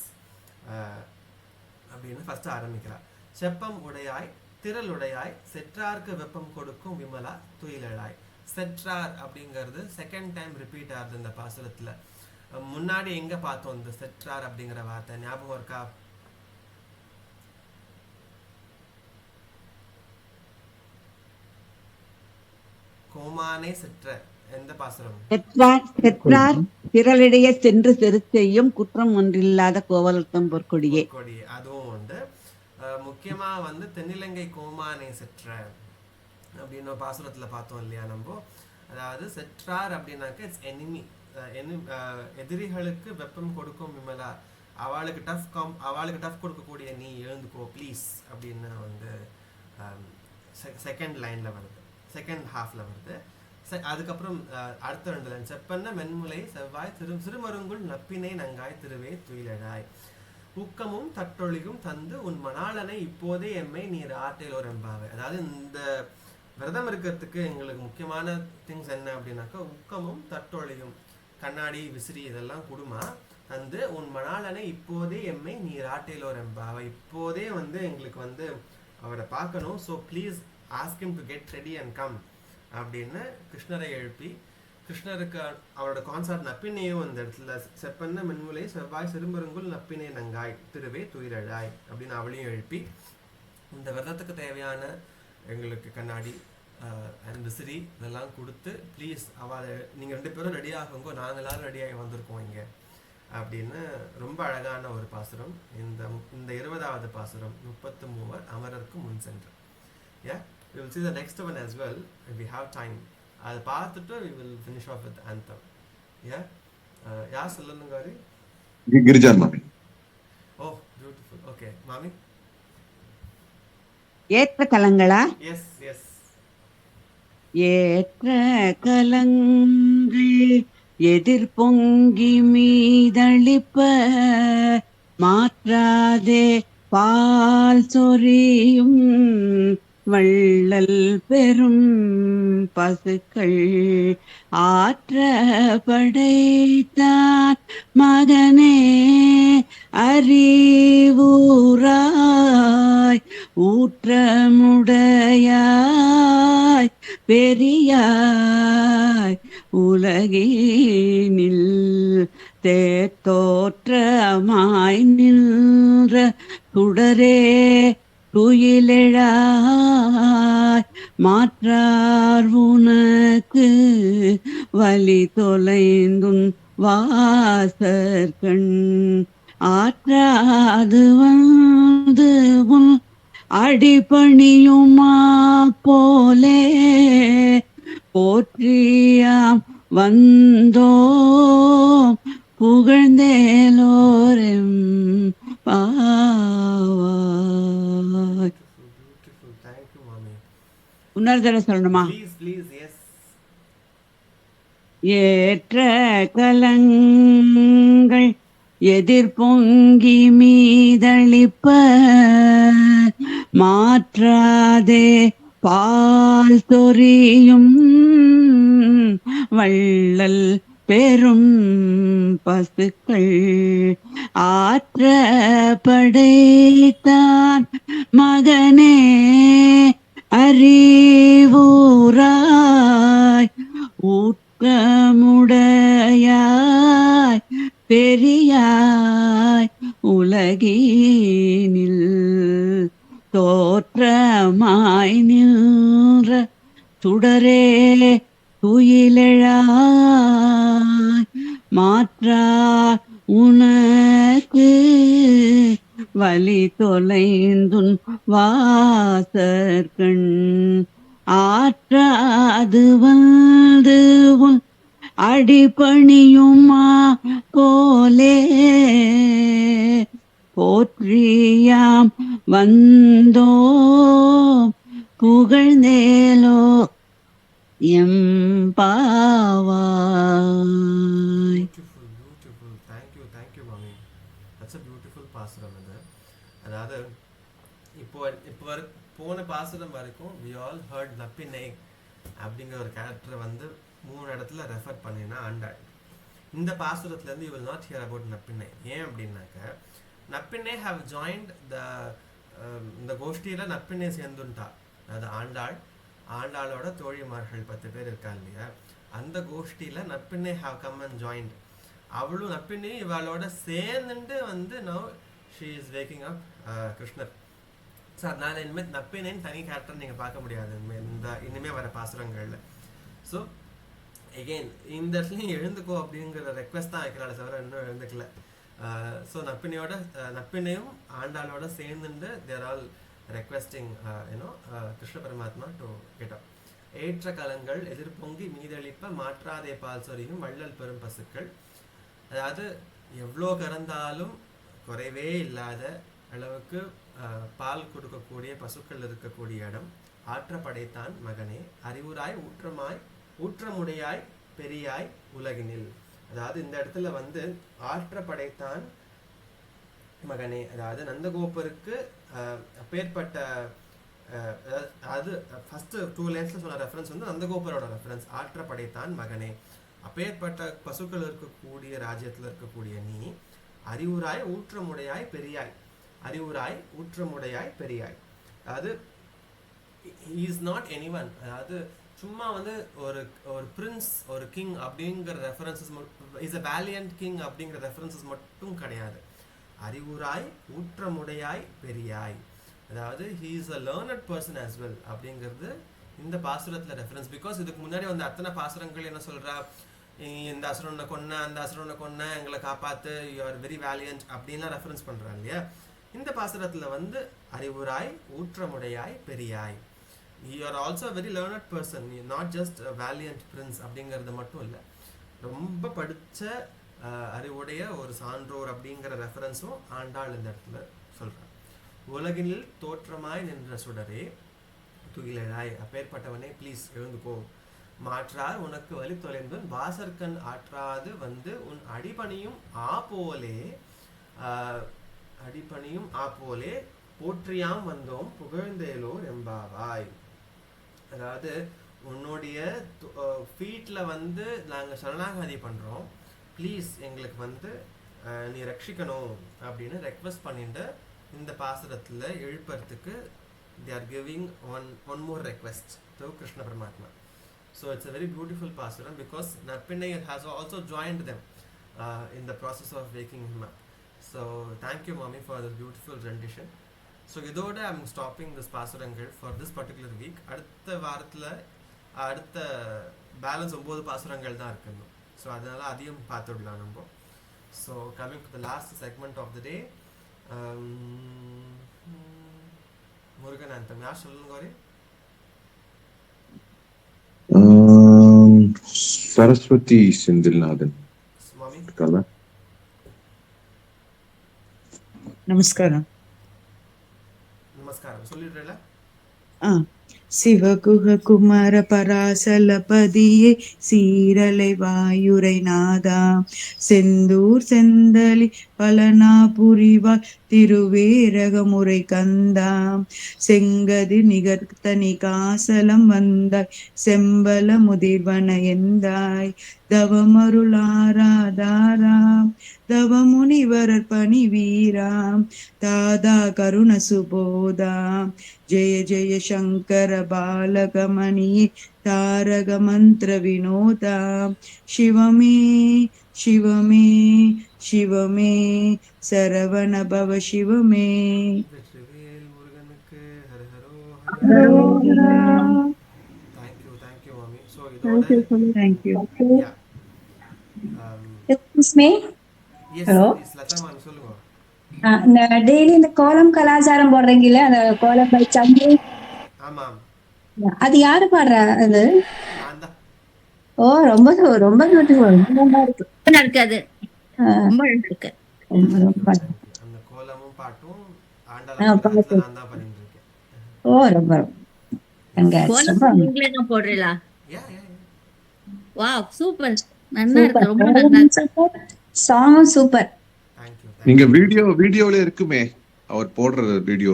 அப்படின்னு ஃபர்ஸ்ட் ஆரம்பிக்கிறார். செப்பம் உடையாய் திரளுடையாய் செற்றார்க்கு வெப்பம் கொடுக்கும் விமலா துயிலழாய். செற்றார் அப்படிங்கிறது செகண்ட் டைம் ரிப்பீட் ஆகுது இந்த பாசுரத்துல. முன்னாடி எங்க பார்த்தோம் இந்த செற்றார் அப்படிங்கிற வார்த்தை, ஞாபகம் இருக்கா? கோமானே செற்ற எந்த பாசுரம்? செற்றார் திரளிடைய சென்று செரு செய்யும் குற்றம் ஒன்றில்லாத கோவலத்தம் பொற்கொடியே. அதுவும் உண்டு. முக்கியமா வந்து தென்னிலங்கை கோமானே செற்ற அப்படின்னு பாசுரத்துல பார்த்தோம் இல்லையா நம்ம. அதாவது செற்றார் அப்படின்னாக்க இட்ஸ் எனிமி, எதிரிகளுக்கு வெப்பம் கொடுக்கும் விமலா, அவளுக்கு டஃப் கொடுக்கக்கூடிய நீ எழுந்துக்கோ ப்ளீஸ் அப்படின்னு வந்து செகண்ட் லைன்ல வருது, செகண்ட் ஹாஃப்ல வருது. அதுக்கப்புறம் அடுத்த 2 லைன், செப்பன்ன மென்முலை செவ்வாய் சிறுமருங்குள் நப்பினை நங்காய் திருவே துயிலழாய். ஊக்கமும் தட்டொழியும் தந்து உன் மணாளனை இப்போதே எம்மை நீர் ஆட்டையிலோர் எம்பாவை. அதாவது இந்த விரதம் இருக்கிறதுக்கு எங்களுக்கு முக்கியமான திங்ஸ் என்ன அப்படின்னாக்கா ஊக்கமும் தட்டொழியும், கண்ணாடி விசிறி இதெல்லாம் கொடுமா, தந்து உன் மணாளனை இப்போதே எம்மை நீர் ஆட்டையிலோர் எம்பாவை. இப்போதே வந்து எங்களுக்கு வந்து அவரை பார்க்கணும், so please ask him to get ready and come அப்படின்னு கிருஷ்ணரை எழுப்பி, கிருஷ்ணருக்கு அவரோட கான்செப்ட் நப்பினையும் அந்த இடத்துல செப்பன்ன மென்முலை செவ்வாய் சிறுமருங்குள் நப்பினை நங்காய் திருவே துயிலழாய் அப்படின்னு அவளையும் எழுப்பி இந்த விரதத்துக்கு தேவையான எங்களுக்கு கண்ணாடி அண்ட் விசிறி இதெல்லாம் கொடுத்து ப்ளீஸ் அவளை நீங்கள் 2 பேரும் ரெடி ஆகுங்கோ, நாங்கள் எல்லாரும் ரெடியாகி வந்திருக்கோம் இங்கே அப்படின்னு ரொம்ப அழகான ஒரு பாசுரம் இந்த 20வது பாசுரம் 33 அமரருக்கு முன் சென்று. Yeah, we will see the next one as well if we have time. அதை பார்த்துட்டு we will finish off with anthem. Yeah, யார் சொல்லுங்க காரி? கிரிஜா மாமி. ஓ பியூட்டிஃபுல். ஓகே மாமி. ஏற்ற கலங்களா? S S. ஏற்ற கலங்கள் எதிர் பொங்கி மீதளிப்ப மாற்றாதே பால் சொரியும் வள்ளல் பெரும் பசுக்கள் ஆற்ற படைத்தான் மகனே அறிவுராய் ஊற்றமுடையாய் பெரியாய் உலகினில் தேத்தோற்றமாய் நின்ற சுடரே துயிலெழாய் மாற்றார் உனக்கு வழி தொலைந்துன் வாசற்கண் ஆற்றாது வந்து உன் அடிபணியுமா போலே போற்றியாம் வந்தோம் புகழ்ந்தேலோரெம் பாவாய். இன்னொரு தடவை சொல்லணுமா? ஏற்ற கலங்கள் எதிர் பொங்கி மீதளிப்ப மாற்றாதே பால் சொரியும் வள்ளல் பெரும் பசுக்கள் ஆற்ற படைத்தான் மகனே அறிவுராய் ஊக்கமுடையாய் பெரியாய் உலகினில் தோற்றமாய் நின்ற சுடரே துயிலெழாய் மாற்றார் உனக்கு வழி தொலைந்துன் வாசற்கண் ஆற்றாது வந்து உன் அடிபணியுமா போலே போற்றியாம் வந்தோம் புகழ்ந்தேலோ எம்பாவாய். Beautiful beautiful. தேங்க்யூ மாமி. தட்ஸ் அ பியூட்டிஃபுல் பாசுரம் இது. அதாவது இப்போ போன பாசுரம் வரைக்கும் வி ஆல் ஹர்ட் நப்பினை அப்படிங்கிற ஒரு கேரக்டரை வந்து 3 இடத்துல ரெஃபர் பண்ணினா ஆண்டாள். இந்த பாசுரத்துலேருந்து you will not hear about Nappinnai. ஏன் அப்படின்னாக்க நப்பினை ஹாவ் ஜாயின்ட் இந்த கோஷ்டியில் நப்பினை சேர்ந்துட்டா. அதாவது ஆண்டாளோட தோழிமார்கள் 10 பேர் இருக்கா இல்லையா, அந்த கோஷ்டியில் Nappinnai have come and joined. அவளும் நப்பினை இவளோட சேர்ந்துட்டு வந்து now she is waking up கிருஷ்ணர். ஸோ அதனால் இனிமேல் நப்பினைன்னு தனி கேரக்டர் நீங்கள் பார்க்க முடியாது இனிமேல் வர பாசுரங்களில். ஸோ எகெயின் இந்த இடத்துலையும் எழுந்துக்கோ அப்படிங்கிற ரெக்வெஸ்ட் தான் வைக்கிறாள் தவிர இன்னும் எழுந்துக்கல. ஸோ நப்பினையும் ஆண்டாளோட சேர்ந்துட்டு தேர் ஆல் ரெக்வெஸ்டிங் கிருஷ்ண பரமாத்மா டு கெட் அப். ஏற்ற கலங்கள் எதிர்பொங்கி மீதளிப்ப மாற்றாதே பால் சொரியும் வள்ளல் பெரும் பசுக்கள். அதாவது எவ்வளோ கறந்தாலும் குறைவே இல்லாத அளவுக்கு பால் கொடுக்கக்கூடிய பசுக்கள் இருக்கக்கூடிய இடம். ஆற்ற படைத்தான் மகனே அறிவுராய் ஊற்றமுடையாய் பெரியாய் உலகினில். அதாவது இந்த இடத்துல வந்து ஆற்ற படைத்தான் மகனே, அதாவது நந்தகோபருக்கு அப்பேற்பட்ட அது ஃபர்ஸ்ட் 2 லைன்ஸ்ல சொன்ன ரெஃபரன்ஸ் வந்து நந்தகோபரோட ரெஃபரன்ஸ். ஆற்ற படைத்தான் மகனே, அப்பேற்பட்ட பசுக்கள் இருக்கக்கூடிய ராஜ்யத்தில் இருக்கக்கூடிய நீ அறிவுராய் ஊற்றமுடையாய் பெரியாய். அறிவுராய் ஊற்றமுடையாய் பெரியாய். அதாவது he is not anyone. அதாவது சும்மா வந்து ஒரு பிரின்ஸ் ஒரு கிங் அப்படிங்கிற references is a valiant king அப்படிங்கிற ரெஃபரன்சஸ் மட்டும் கிடையாது. அறிவுராய் ஊற்றமுடையாய் பெரியாய், அதாவது he is a learned person as well அப்படிங்கிறது இந்த பாசுரத்தில் ரெஃபரன்ஸ். பிகாஸ் இதுக்கு முன்னாடி வந்து அத்தனை பாசுரங்கள் என்ன சொல்கிறா, இந்த அசுரனை கொன்ன அந்த அசுரனை கொன்ன எங்களை காப்பாற்று யூ ஆர் வெரி வேலியன்ட் அப்படின்லாம் ரெஃபரன்ஸ் பண்ணுறாங்க இல்லையா. இந்த பாசுரத்தில் வந்து அறிவுராய் ஊற்றமுடையாய் பெரியாய், you are also very learned person, not just valiant prince அப்படிங்கிறது மட்டும் இல்லை, ரொம்ப படித்த அறிவுடைய ஒரு சான்றோர் அப்படிங்கிற ரெஃபரன்ஸும் ஆண்டாள் இந்த இடத்துல சொல்கிறார். உலகினில் தோற்றமாய் நின்ற சுடரே துயிலழாய், அப்பேற்பட்டவனே ப்ளீஸ் எழுந்துக்கோ. மாற்றார் உனக்கு வலி தொலைந்தன் வாசற்கண் ஆற்றாது வந்து உன் அடிபணியும் ஆப்போலே போற்றியாம் வந்தோம் புகழ்ந்தேலோ எம்பாவாய். அதாவது உன்னுடைய ஃபீட்டில் வந்து நாங்கள் சரணாகதி பண்ணுறோம், ப்ளீஸ் எங்களுக்கு வந்து நீ ரட்சிக்கணும் அப்படின்னு ரெக்வெஸ்ட் பண்ணிட்டு இந்த பாசுரத்தில் எழுப்புறதுக்கு they are giving one more request to Krishna Paramatma. So it's a very beautiful pasuram because Narpinai has also joined them in the process of waking him up. So thank you mommy for the beautiful rendition. So இதோட I'm stopping this pasurangal for this particular week. அடுத்த வாரத்தில் அடுத்த பேலன்ஸ் 9 பாசுரங்கள் தான் இருக்கணும். ஸோ அதனால் அதையும் பார்த்துடலாம் நம்ம. So coming to the last segment of the day, Murugan anthem யார் சொல்லுங்க. சரஸ்வதி செந்தில்நாதன். நமஸ்காரம். நமஸ்காரம் சொல்லிடுறேன். சிவகுக குமார பராசலபதியே சீரலை வாயுரை நாதா செந்தூர் செந்தலி பலனா புரிவாய் திருவேரகமுறை கந்தாம் செங்கதி நிகர்த்த நிகாசலம் வந்தாய் செம்பல முதிர்வன எந்தாய் தவமருளாராதாராம் தவமுனிவரர் பணி வீராம் தாதா கருண சுபோதாம் ஜெய ஜெய சங்கர பாலகமணியே தாரக மந்திர வினோதாம் சிவமே சிவமே சிவமே சரவண பவ சிவமே. முருகனுக்கு டெய்லி இந்த கோலம் கலாச்சாரம் போடுறீங்கல்ல, அந்த கோலம் பை சம்பு, அது யாரு பாடுற? அது ஓ ரொம்ப ரொம்ப பியூட்டிஃபுல், நல்லா இருக்கு. ரொம்ப அழகா இருக்கு. ரொம்ப அந்த கோலமும் பாட்டும் ஆண்டாள் பாட்டு. புத்தகத்துல நான் தான் பண்ணிட்டு இருக்கேன். ஓ ரொம்ப congrats. கோலம் ரொம்ப நீங்களே தான் போடுறீங்களா? Yeah, yeah, yeah. Wow, super. நல்லா இருக்கு, ரொம்ப நல்லா சூப்பர் இருக்கு. Super song super. Thank you. நீங்க வீடியோல இருக்குமே அவர் போடுற வீடியோ.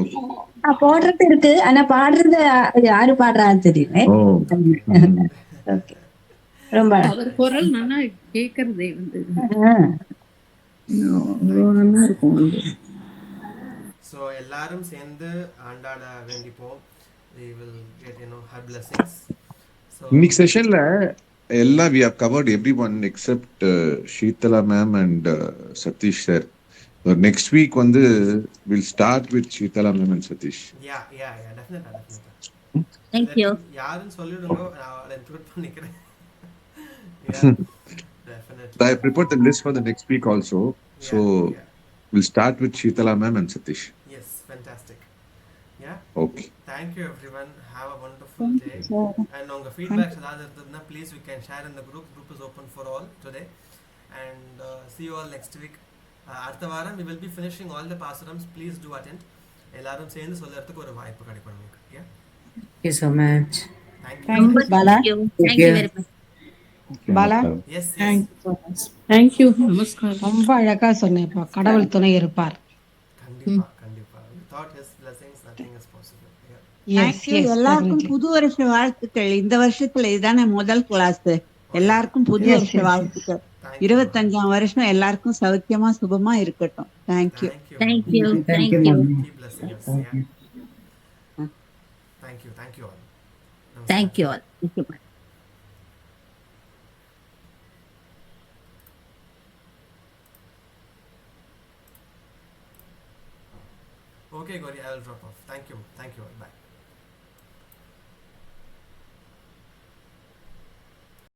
போடுறது இருக்கு ஆனா பாடுறது யாரு பாடுறான்னு தெரியல. ஓ ஓகே ரொம்ப அவர் குரல் நல்லா கேக்குறதே வந்து நல்லா இருக்கும் வந்து. So எல்லாரும் சேர்ந்து ஆண்டாட வேண்டிப்போம். We will get her blessings. So இன்னைக்கு செஷன்ல எல்லாம் we have covered everyone except Sheetala ma'am and Satish sir. Next week வந்து we'll start with Sheetala ma'am and Satish. yeah, definitely. Thank you. யாருன்னு சொல்லிடுங்க, நான் அவளை இன்க்ளூட் பண்ணிக்கிறேன். Yeah, definitely. I prepared the list for the next week also. So Yeah. we'll start with Sheetala ma'am and Satish. Yes, fantastic. Yeah. Okay. Thank you everyone. Have a wonderful day. And உங்க feedbacks ஏதாவது இருந்ததுன்னா please you can share in the group. Group is open for all today. And see you all next week. அடுத்த வாரம் we will be finishing all the pasarams. Please do attend. எல்லாரும் சேர்ந்து சொல்றதுக்கு ஒரு வாய்ப்பு கிடைக்கும் நமக்கு. Yeah. Thank you so much. Thank you. ரொம்ப Bala. thank you. Thank you very much. Bala Yes. Thank you, நமஸ்காரம். ரொம்ப அழகா சொன்னேப்பா. கடவுள் துணை இருப்பார். கண்டிப்பா. Without his blessings nothing is possible. Yeah. Thank you. எல்லாருக்கும் புது வருஷ வாழ்த்துக்கள். இந்த வருஷத்துல இதுதானே முதல் கிளாஸ். எல்லாருக்கும் புது வருஷ வாழ்த்துக்கள். 25ஆம் வருஷம் எல்லாருக்கும் சௌக்கியமா சுபமா இருக்கட்டும். Thank you. Thank you. Thank you, Thank you. ma'am. Keep blessing us. Yeah. Thank you all. Thank you all. Thank you. Okay, Gauri, I will drop off. Thank you all.